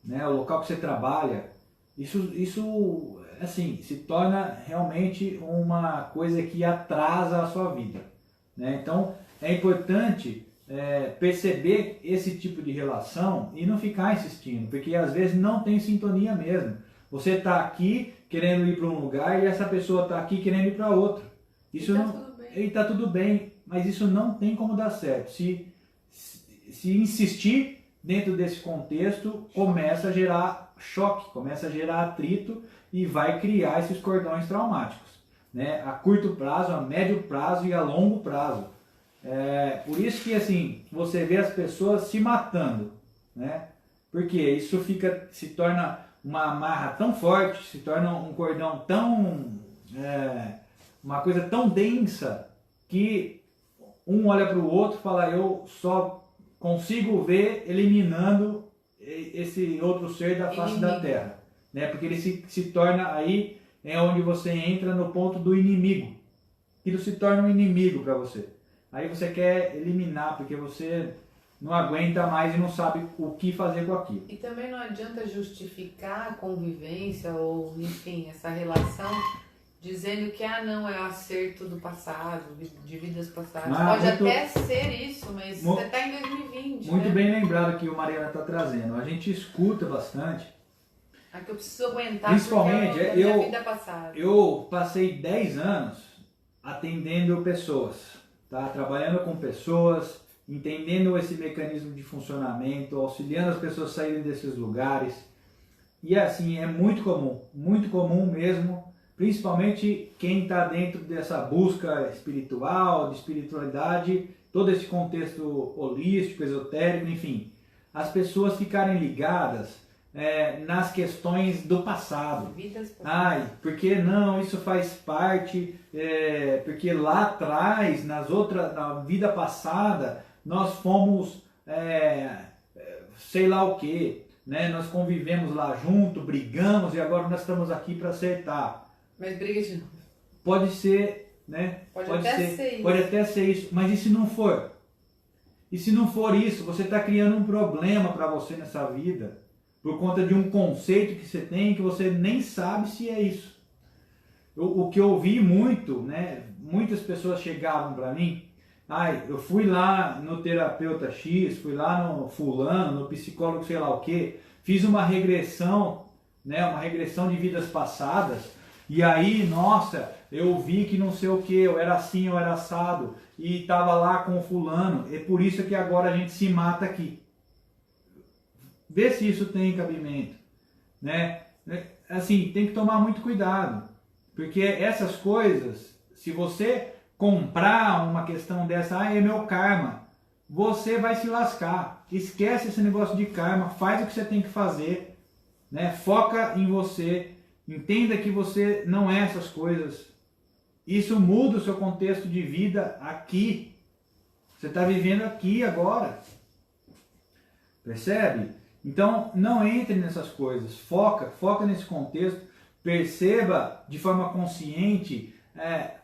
S1: né? O local que você trabalha. Isso assim, se torna realmente uma coisa que atrasa a sua vida, né? Então, é importante perceber esse tipo de relação e não ficar insistindo, porque às vezes não tem sintonia mesmo. Você está aqui querendo ir para um lugar e essa pessoa está aqui querendo ir para outro. Isso e tá tudo bem, mas isso não tem como dar certo. Se insistir dentro desse contexto, começa a gerar choque, começa a gerar atrito e vai criar esses cordões traumáticos, né? A curto prazo, a médio prazo e a longo prazo. Por isso que assim, você vê as pessoas se matando, né? Porque isso se torna uma amarra tão forte, se torna um cordão tão... uma coisa tão densa que um olha para o outro e fala, eu só consigo ver eliminando esse outro ser da face da Terra, né? Porque ele se torna aí, é onde você entra no ponto do inimigo. Aquilo se torna um inimigo para você. Aí você quer eliminar, porque você não aguenta mais e não sabe o que fazer com aquilo.
S2: E também não adianta justificar a convivência ou, enfim, essa relação dizendo que, não, é o acerto do passado, de vidas passadas. Pode até ser isso, mas você está em 2020,
S1: muito,
S2: né?
S1: bem lembrado que o Mariana está trazendo. A gente escuta bastante.
S2: Que eu preciso aguentar,
S1: principalmente,
S2: porque é a minha vida passada.
S1: Eu passei 10 anos atendendo pessoas, tá? Trabalhando com pessoas, entendendo esse mecanismo de funcionamento, auxiliando as pessoas a saírem desses lugares. E assim, é muito comum mesmo, principalmente quem está dentro dessa busca espiritual, de espiritualidade, todo esse contexto holístico, esotérico, enfim, as pessoas ficarem ligadas nas questões do passado. Porque não, isso faz parte, porque lá atrás, na vida passada, nós fomos, sei lá o que, né? Nós convivemos lá junto, brigamos e agora nós estamos aqui para acertar.
S2: Mas briga de novo.
S1: Pode ser, né? Pode até ser isso, mas e se não for? E se não for isso, você está criando um problema para você nessa vida, por conta de um conceito que você tem que você nem sabe se é isso. O que eu ouvi muito, né? Muitas pessoas chegavam para mim, eu fui lá no terapeuta X, fui lá no fulano, no psicólogo sei lá o que, fiz uma regressão, né? Uma regressão de vidas passadas, e aí, nossa, eu vi que não sei o que, eu era assim, eu era assado, e estava lá com o fulano, é por isso que agora a gente se mata aqui. Vê se isso tem cabimento, né? Assim, tem que tomar muito cuidado, porque essas coisas, se você comprar uma questão dessa, é meu karma, você vai se lascar. Esquece esse negócio de karma, faz o que você tem que fazer, né? Foca em você, entenda que você não é essas coisas. Isso muda o seu contexto de vida aqui. Você está vivendo aqui agora. Percebe? Então, não entre nessas coisas, foca nesse contexto, perceba de forma consciente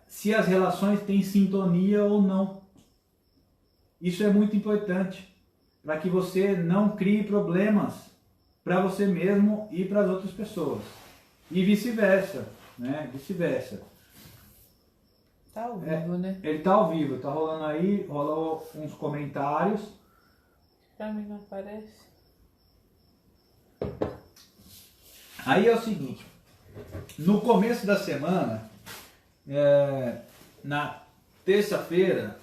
S1: se as relações têm sintonia ou não. Isso é muito importante, para que você não crie problemas para você mesmo e para as outras pessoas. E vice-versa, né? Vice-versa.
S2: Tá ao vivo, né?
S1: Ele tá ao vivo, tá rolando aí, rolou uns comentários.
S2: Pra mim não aparece.
S1: Aí é o seguinte, no começo da semana, na terça-feira,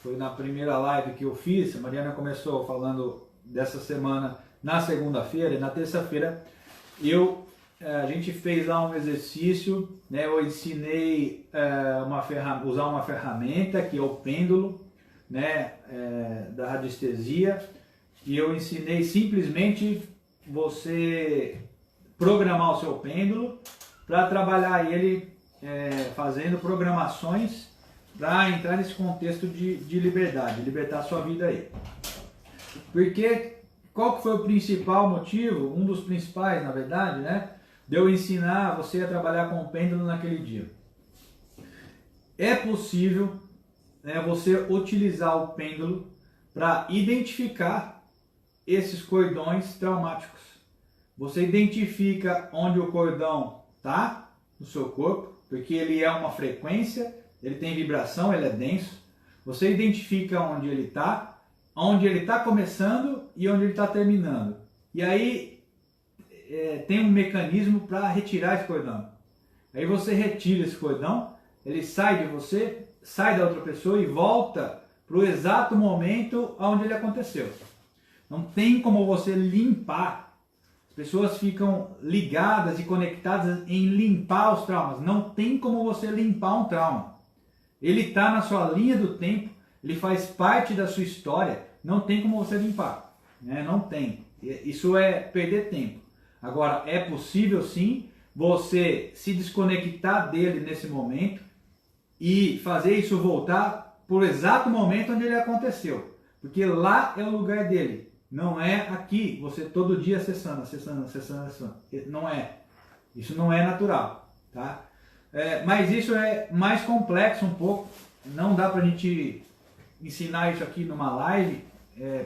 S1: foi na primeira live que eu fiz, a Mariana começou falando dessa semana na segunda-feira, e na terça-feira a gente fez lá um exercício, né? Eu ensinei usar uma ferramenta que é o pêndulo, né? Da radiestesia, e eu ensinei simplesmente você programar o seu pêndulo para trabalhar ele fazendo programações para entrar nesse contexto de liberdade, libertar a sua vida aí. Porque qual que foi o principal motivo, um dos principais, na verdade, né, de eu ensinar você a trabalhar com o pêndulo naquele dia? É possível, né, você utilizar o pêndulo para identificar esses cordões traumáticos. Você identifica onde o cordão está no seu corpo, porque ele é uma frequência, ele tem vibração, ele é denso. Você identifica onde ele está começando e onde ele está terminando. E aí tem um mecanismo para retirar esse cordão. Aí você retira esse cordão, ele sai de você, sai da outra pessoa e volta para o exato momento onde ele aconteceu. Não tem como você limpar. As pessoas ficam ligadas e conectadas em limpar os traumas. Não tem como você limpar um trauma. Ele está na sua linha do tempo, ele faz parte da sua história. Não tem como você limpar. Né? Não tem. Isso é perder tempo. Agora, é possível sim você se desconectar dele nesse momento e fazer isso voltar para o exato momento onde ele aconteceu. Porque lá é o lugar dele. Não é aqui, você todo dia acessando. Não é. Isso não é natural. Tá? Mas isso é mais complexo um pouco. Não dá para a gente ensinar isso aqui numa live.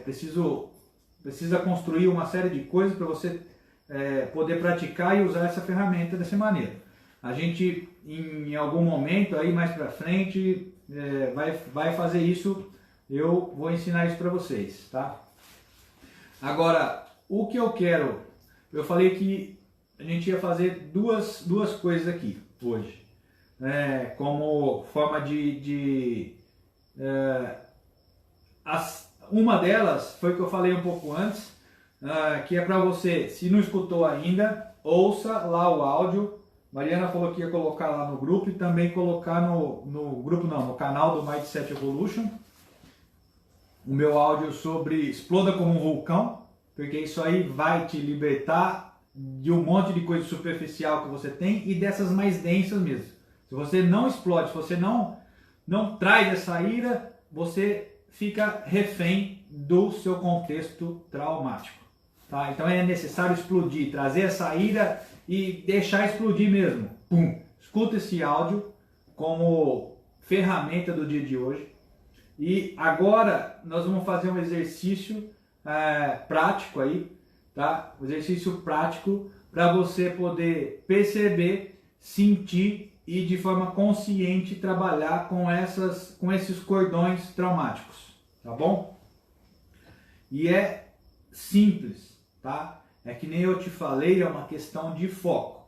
S1: Precisa construir uma série de coisas para você poder praticar e usar essa ferramenta dessa maneira. A gente, em algum momento, aí mais para frente, vai fazer isso. Eu vou ensinar isso para vocês, tá? Agora, o que eu quero... Eu falei que a gente ia fazer duas coisas aqui hoje. Como forma uma delas foi que eu falei um pouco antes, que é para você, se não escutou ainda, ouça lá o áudio. Mariana falou que ia colocar lá no grupo e também colocar no canal do Mindset Evolution. O meu áudio sobre exploda como um vulcão, porque isso aí vai te libertar de um monte de coisa superficial que você tem e dessas mais densas mesmo. Se você não explode, se você não traz essa ira, você fica refém do seu contexto traumático. Tá? Então é necessário explodir, trazer essa ira e deixar explodir mesmo. Pum. Escuta esse áudio como ferramenta do dia de hoje. E agora nós vamos fazer um exercício prático aí, tá? Um exercício prático para você poder perceber, sentir e de forma consciente trabalhar com esses cordões traumáticos, tá bom? E é simples, tá? É que nem eu te falei, é uma questão de foco.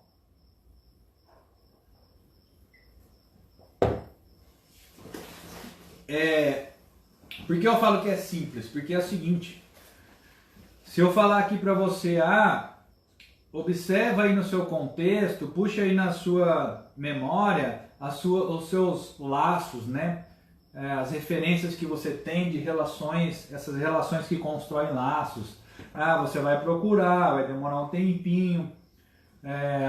S1: Por que eu falo que é simples? Porque é o seguinte, se eu falar aqui para você, observa aí no seu contexto, puxa aí na sua memória os seus laços, né? As referências que você tem de relações, essas relações que constroem laços. Você vai procurar, vai demorar um tempinho,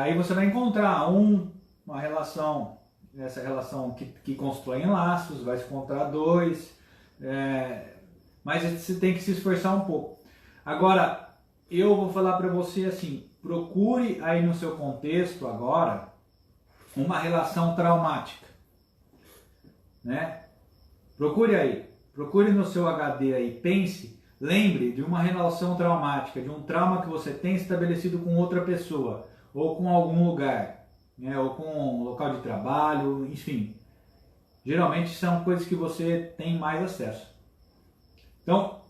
S1: aí você vai encontrar uma relação, essa relação que constrói laços, vai se encontrar dois, mas você tem que se esforçar um pouco. Agora, eu vou falar para você assim, procure aí no seu contexto agora uma relação traumática, né? Procure no seu HD aí, pense, lembre de uma relação traumática, de um trauma que você tem estabelecido com outra pessoa, ou com algum lugar, né? Ou com um local de trabalho, enfim. Geralmente são coisas que você tem mais acesso. Então,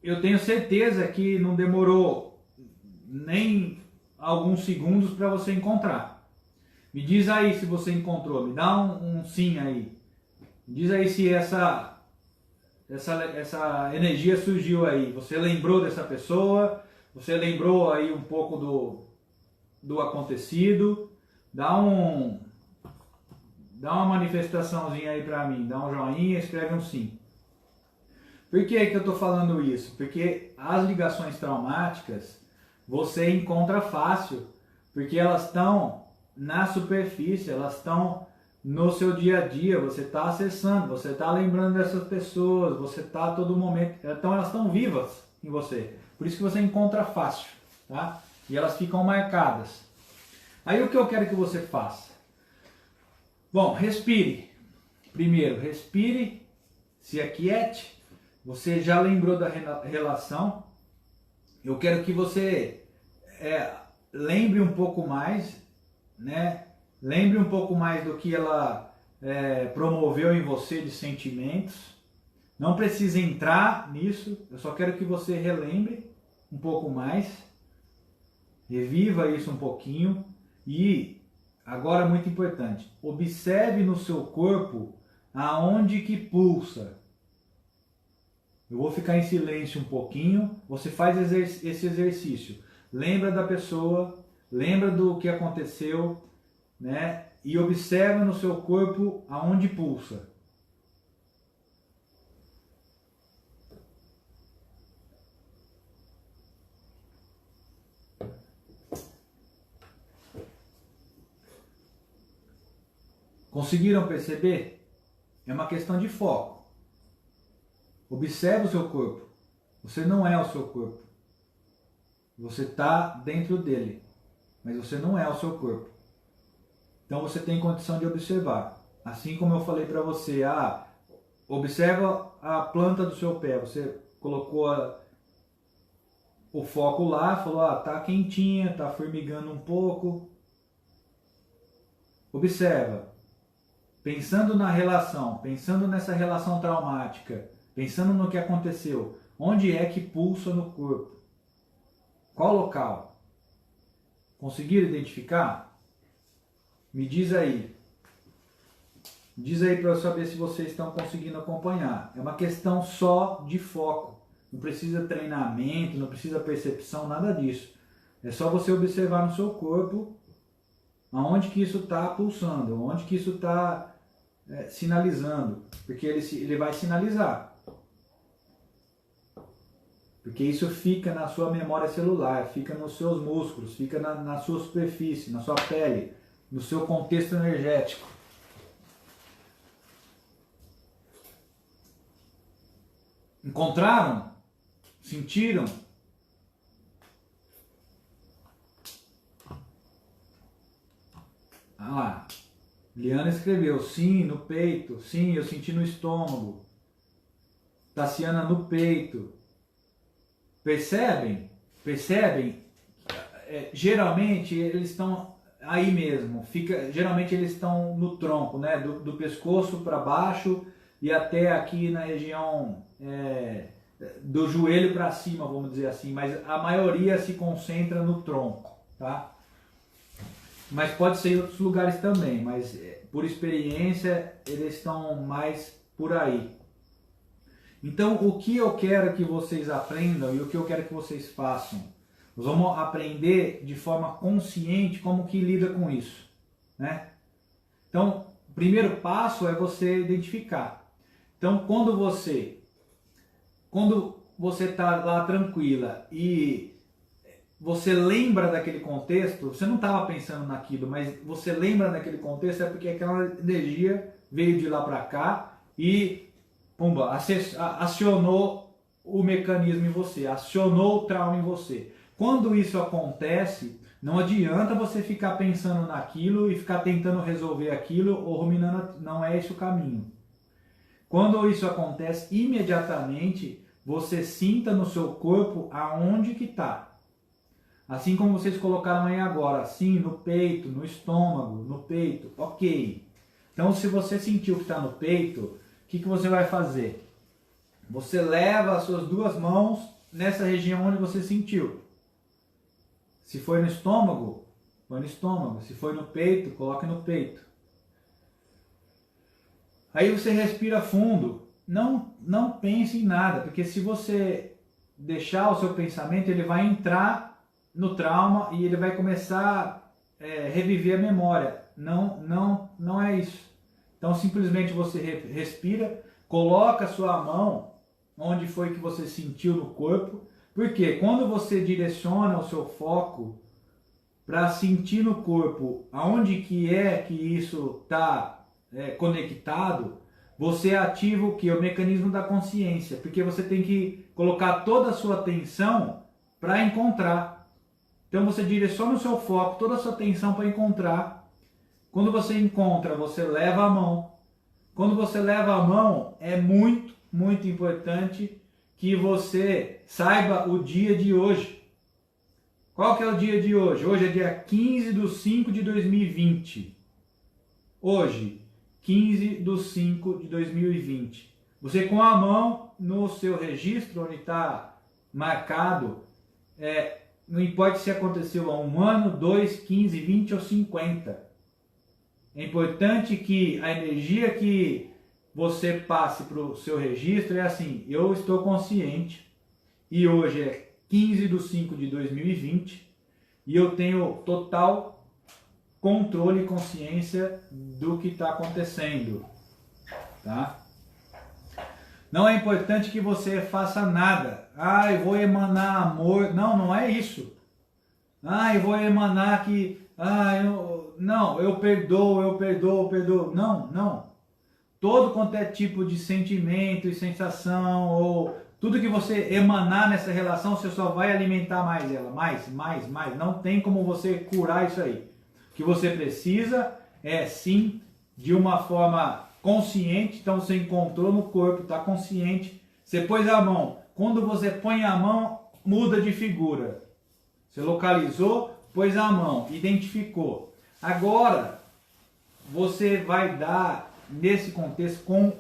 S1: eu tenho certeza que não demorou nem alguns segundos para você encontrar. Me diz aí se você encontrou, me dá um sim aí. Me diz aí se essa energia surgiu aí. Você lembrou dessa pessoa, você lembrou aí um pouco do acontecido. Dá uma manifestaçãozinha aí para mim, dá um joinha, escreve um sim. Por que eu estou falando isso? Porque as ligações traumáticas você encontra fácil, porque elas estão na superfície, elas estão no seu dia a dia, você está acessando, você está lembrando dessas pessoas, você está a todo momento, então elas estão vivas em você. Por isso que você encontra fácil, tá? E elas ficam marcadas. Aí o que eu quero que você faça? Bom, respire. Primeiro, respire, se aquiete. Você já lembrou da relação. Eu quero que você lembre um pouco mais, né? Lembre um pouco mais do que ela promoveu em você de sentimentos. Não precisa entrar nisso, eu só quero que você relembre um pouco mais, reviva isso um pouquinho e, agora muito importante, observe no seu corpo aonde que pulsa. Eu vou ficar em silêncio um pouquinho, você faz esse exercício. Lembra da pessoa, lembra do que aconteceu, né? E observa no seu corpo aonde pulsa. Conseguiram perceber? É uma questão de foco. Observe o seu corpo. Você não é o seu corpo. Você está dentro dele, mas você não é o seu corpo. Então você tem condição de observar. Assim como eu falei para você, observa a planta do seu pé. Você colocou o foco lá, falou, tá quentinha, tá formigando um pouco. Observa. Pensando na relação, pensando nessa relação traumática, pensando no que aconteceu, onde é que pulsa no corpo? Qual local? Conseguiram identificar? Me diz aí. Diz aí para eu saber se vocês estão conseguindo acompanhar. É uma questão só de foco. Não precisa treinamento, não precisa percepção, nada disso. É só você observar no seu corpo aonde que isso está pulsando, onde que isso está sinalizando. Porque ele vai sinalizar. Porque isso fica na sua memória celular, fica nos seus músculos, fica na sua superfície, na sua pele, no seu contexto energético. Encontraram? Sentiram? Lá. Liana escreveu, sim, no peito. Sim, eu senti no estômago. Tassiana, no peito. Percebem? Percebem? Geralmente eles estão aí mesmo. Geralmente eles estão no tronco, né? Do pescoço para baixo e até aqui na região do joelho para cima, vamos dizer assim. Mas a maioria se concentra no tronco, tá? Mas pode ser em outros lugares também, mas por experiência eles estão mais por aí. Então o que eu quero que vocês aprendam e o que eu quero que vocês façam? Nós vamos aprender de forma consciente como que lida com isso, né? Então o primeiro passo é você identificar. Então quando você está lá tranquila e você lembra daquele contexto, você não estava pensando naquilo, mas você lembra daquele contexto, é porque aquela energia veio de lá para cá e pumba, acionou o mecanismo em você, acionou o trauma em você. Quando isso acontece, não adianta você ficar pensando naquilo e ficar tentando resolver aquilo ou ruminando, não é esse o caminho. Quando isso acontece, imediatamente você sinta no seu corpo aonde que está. Assim como vocês colocaram aí agora, sim, no peito, no estômago, no peito, ok. Então se você sentiu que está no peito, o que você vai fazer? Você leva as suas duas mãos nessa região onde você sentiu. Se foi no estômago, põe no estômago. Se foi no peito, coloque no peito. Aí você respira fundo. Não pense em nada, porque se você deixar o seu pensamento, ele vai entrar no trauma e ele vai começar a reviver a memória. Não é isso. Então simplesmente você respira, coloca a sua mão onde foi que você sentiu no corpo, porque quando você direciona o seu foco para sentir no corpo aonde que isso está conectado, você ativa o que? O mecanismo da consciência, porque você tem que colocar toda a sua atenção para encontrar. Então você direciona o seu foco, toda a sua atenção para encontrar. Quando você encontra, você leva a mão. Quando você leva a mão, é muito, muito importante que você saiba o dia de hoje. Qual que é o dia de hoje? Hoje é dia 15/5/2020. Hoje, 15/5/2020. Você com a mão no seu registro, onde está marcado, não importa se aconteceu há 1 ano, 2, 15, 20 ou 50. É importante que a energia que você passe para o seu registro é assim: eu estou consciente e hoje é 15/5/2020 e eu tenho total controle e consciência do que está acontecendo, tá? Não é importante que você faça nada. Ah, eu vou emanar amor. Não, não é isso. Ah, eu vou emanar que... Não, eu perdoo, eu perdoo, eu perdoo. Não, não. Todo quanto é tipo de sentimento e sensação, ou tudo que você emanar nessa relação, você só vai alimentar mais ela. Mais. Não tem como você curar isso aí. O que você precisa é, sim, de uma forma consciente. Então você encontrou no corpo, está consciente. Você pôs a mão. Quando você põe a mão, muda de figura. Você localizou, pôs a mão, identificou. Agora, você vai dar, nesse contexto, com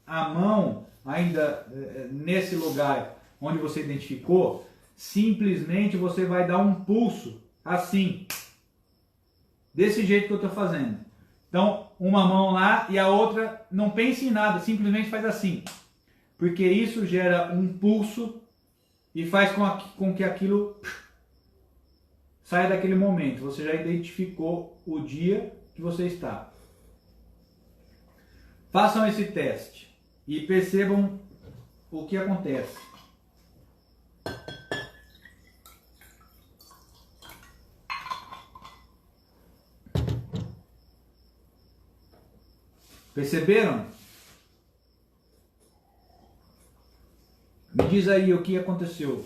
S1: a mão, ainda nesse lugar onde você identificou, simplesmente você vai dar um pulso, assim. Desse jeito que eu estou fazendo. Então, uma mão lá e a outra, não pense em nada, simplesmente faz assim. Porque isso gera um pulso e faz com que aquilo saia daquele momento. Você já identificou o dia que você está. Façam esse teste e percebam o que acontece. Perceberam? Me diz aí o que aconteceu.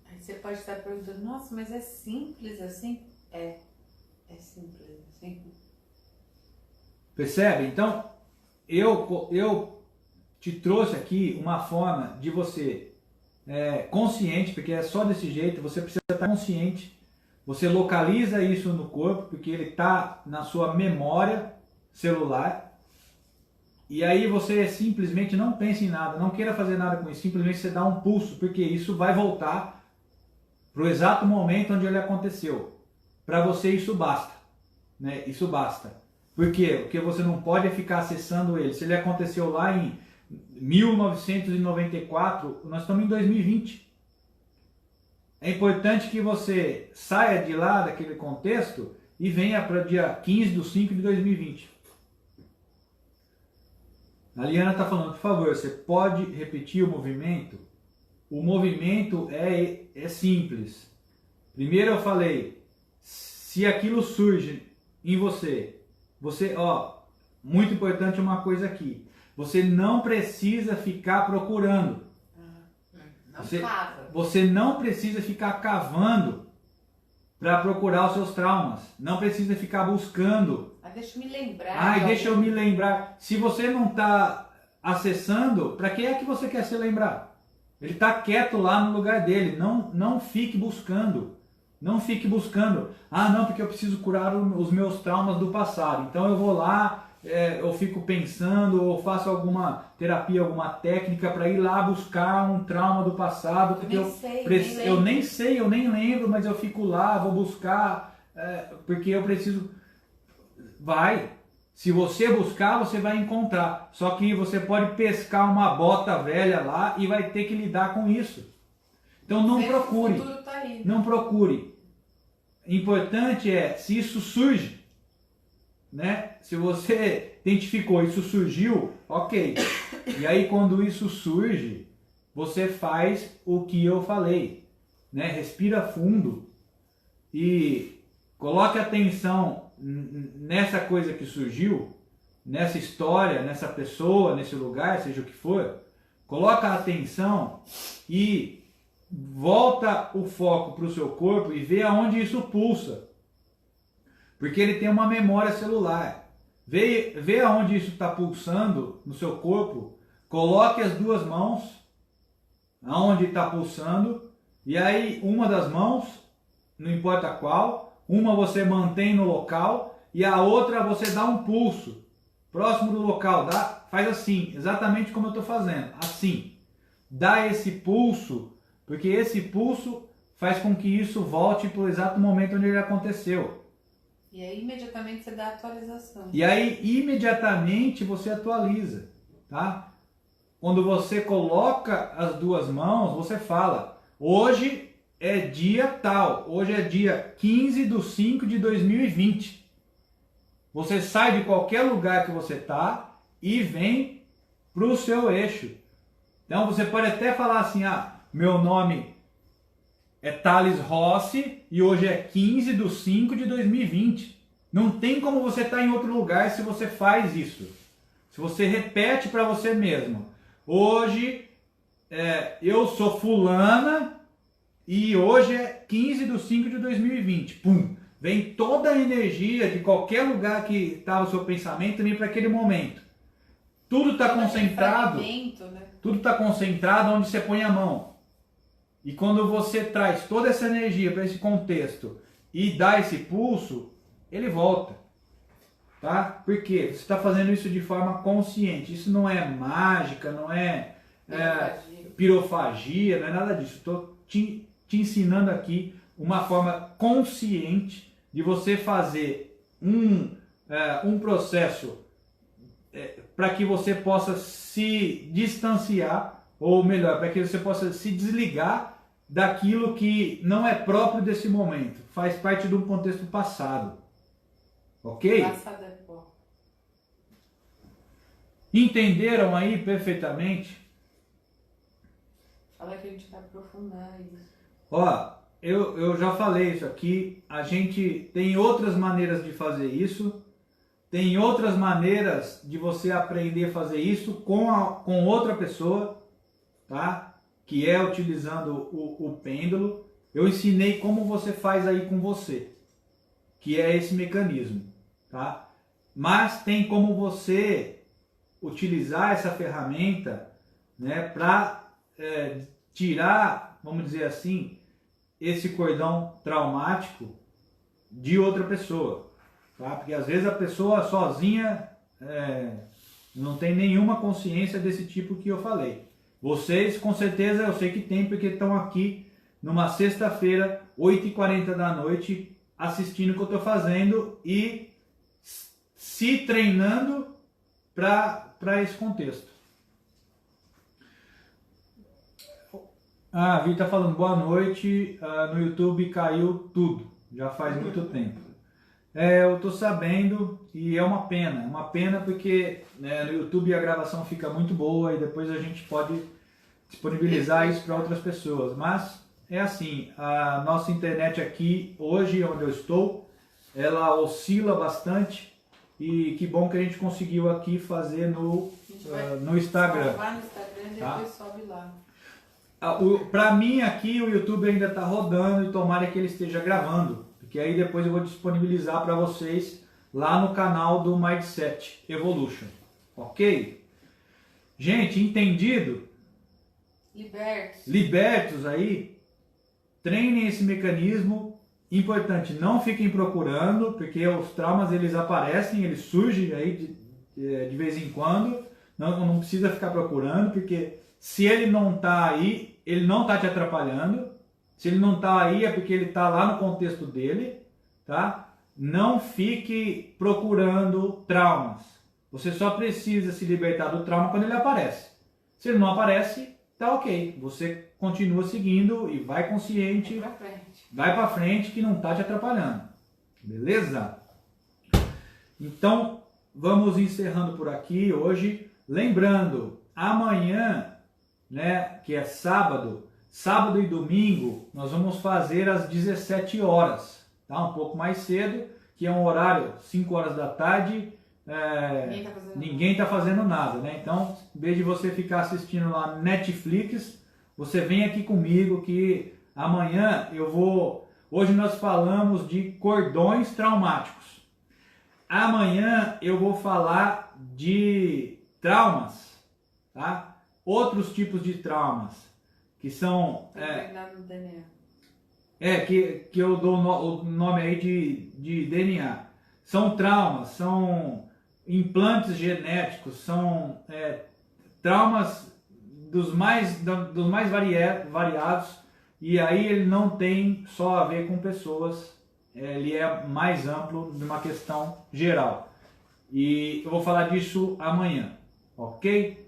S2: Aí você pode estar perguntando, nossa, mas é simples assim? É simples assim.
S1: Percebe? Então, eu te trouxe aqui uma forma de você consciente, porque é só desse jeito, você precisa estar consciente. Você localiza isso no corpo, porque ele está na sua memória celular. E aí você simplesmente não pense em nada, não queira fazer nada com isso. Simplesmente você dá um pulso, porque isso vai voltar para o exato momento onde ele aconteceu. Para você isso basta. Né? Isso basta. Por quê? Porque você não pode ficar acessando ele. Se ele aconteceu lá em 1994, nós estamos em 2020. É importante que você saia de lá, daquele contexto, e venha para o dia 15/5/2020. A Liana está falando, por favor, você pode repetir o movimento? O movimento é simples. Primeiro eu falei, se aquilo surge em você, muito importante uma coisa aqui, você não precisa ficar procurando. Você não precisa ficar cavando para procurar os seus traumas. Não precisa ficar buscando.
S2: Deixa eu me lembrar.
S1: Deixa eu me lembrar. Se você não está acessando, para que é que você quer se lembrar? Ele está quieto lá no lugar dele. Não fique buscando. Não fique buscando. Não, porque eu preciso curar os meus traumas do passado. Então eu vou lá, eu fico pensando, ou faço alguma terapia, alguma técnica para ir lá buscar um trauma do passado. Porque eu nem sei, eu nem lembro, mas eu fico lá, vou buscar, porque eu preciso... Vai. Se você buscar, você vai encontrar. Só que você pode pescar uma bota velha lá e vai ter que lidar com isso. Então não procure.
S2: O futuro tá aí.
S1: Não procure. Importante é, se isso surge, né? Se você identificou, isso surgiu, ok. E aí quando isso surge, você faz o que eu falei, né? Respira fundo e coloque atenção nessa coisa que surgiu, nessa história, nessa pessoa, nesse lugar, seja o que for, coloca a atenção e volta o foco para o seu corpo e vê aonde isso pulsa. Porque ele tem uma memória celular. Vê aonde isso está pulsando no seu corpo, coloque as duas mãos aonde está pulsando, e aí uma das mãos, não importa qual, uma você mantém no local e a outra você dá um pulso próximo do local, faz assim, exatamente como eu estou fazendo, assim, dá esse pulso, porque esse pulso faz com que isso volte para o exato momento onde ele aconteceu.
S2: E aí imediatamente você dá a atualização.
S1: E aí imediatamente você atualiza, tá? Quando você coloca as duas mãos, você fala, hoje é dia tal, hoje é dia 15/5/2020. Você sai de qualquer lugar que você está e vem para o seu eixo. Então você pode até falar assim, meu nome é Thales Rossi e hoje é 15/5/2020. Não tem como você estar em outro lugar se você faz isso. Se você repete para você mesmo. Hoje eu sou fulana e hoje é 15/5/2020. Pum! Vem toda a energia de qualquer lugar que estava o seu pensamento vem para aquele momento. Tudo está concentrado.
S2: Né?
S1: Tudo está concentrado onde você põe a mão. E quando você traz toda essa energia para esse contexto e dá esse pulso, ele volta. Tá? Por quê? Você está fazendo isso de forma consciente. Isso não é mágica, não é pirofagia, não é nada disso. Estou te ensinando aqui uma forma consciente de você fazer um processo para que você possa se distanciar, ou melhor, para que você possa se desligar daquilo que não é próprio desse momento, faz parte de um contexto passado. Ok?
S2: Passado é bom.
S1: Entenderam aí perfeitamente?
S2: Fala que a gente vai aprofundar isso.
S1: Ó, eu já falei isso aqui, a gente tem outras maneiras de fazer isso, tem outras maneiras de você aprender a fazer isso com outra pessoa, tá? Que é utilizando o pêndulo. Eu ensinei como você faz aí com você, que é esse mecanismo, tá? Mas tem como você utilizar essa ferramenta, né, para tirar, vamos dizer assim, esse cordão traumático de outra pessoa, tá? Porque às vezes a pessoa sozinha não tem nenhuma consciência desse tipo que eu falei. Vocês com certeza eu sei que tem, porque estão aqui numa sexta-feira, 8h40 da noite, assistindo o que eu estou fazendo e se treinando para esse contexto. A Vi está falando boa noite, no YouTube caiu tudo, já faz muito tempo. Eu estou sabendo e é uma pena porque no YouTube a gravação fica muito boa e depois a gente pode disponibilizar isso para outras pessoas, mas é assim, a nossa internet aqui hoje onde eu estou, ela oscila bastante e que bom que a gente conseguiu aqui fazer no Instagram.
S2: Vai no Instagram e depois sobe lá.
S1: Para mim aqui o YouTube ainda está rodando e tomara que ele esteja gravando, porque aí depois eu vou disponibilizar para vocês lá no canal do Mindset Evolution, ok? Gente, entendido? Libertos aí, treinem esse mecanismo, importante, não fiquem procurando, porque os traumas eles aparecem, eles surgem aí de vez em quando, não precisa ficar procurando, porque se ele não está aí, ele não está te atrapalhando. Se ele não está aí é porque ele está lá no contexto dele, tá? Não fique procurando traumas. Você só precisa se libertar do trauma quando ele aparece. Se ele não aparece, tá ok. Você continua seguindo e vai consciente. Vai para frente que não está te atrapalhando. Beleza? Então, vamos encerrando por aqui hoje. Lembrando, amanhã, né, que é sábado e domingo, nós vamos fazer às 17 horas, tá? Um pouco mais cedo, que é um horário 5 horas da tarde, ninguém tá fazendo nada, né? Então, em vez de você ficar assistindo lá Netflix, você vem aqui comigo que amanhã hoje nós falamos de cordões traumáticos. Amanhã eu vou falar de traumas, tá? Outros tipos de traumas, que são... que eu dou o nome aí de DNA. São traumas, são implantes genéticos, são traumas dos mais variados, e aí ele não tem só a ver com pessoas, ele é mais amplo de uma questão geral. E eu vou falar disso amanhã, ok?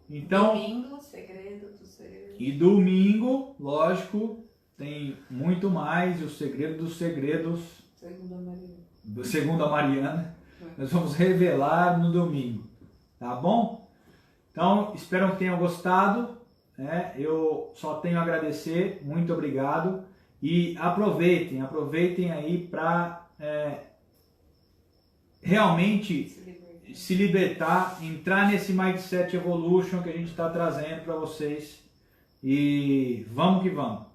S1: Então,
S2: domingo, segredo do segredo.
S1: E domingo, lógico, tem muito mais, e o segredo dos segredos segundo a Mariana, nós vamos revelar no domingo, tá bom? Então, espero que tenham gostado, né? Eu só tenho a agradecer, muito obrigado, e aproveitem aí para realmente se libertar, entrar nesse Mindset Evolution que a gente está trazendo para vocês, e vamos que vamos.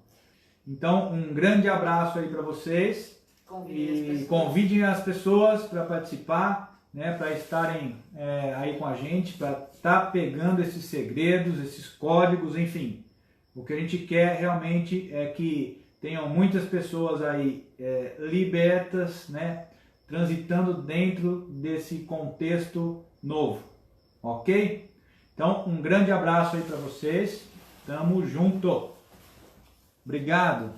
S1: Então, um grande abraço aí para vocês. Convidem as pessoas para participar, né, para estarem aí com a gente, para estar pegando esses segredos, esses códigos, enfim. O que a gente quer realmente é que tenham muitas pessoas aí libertas, né, transitando dentro desse contexto novo, ok? Então, um grande abraço aí para vocês. Tamo junto. Obrigado.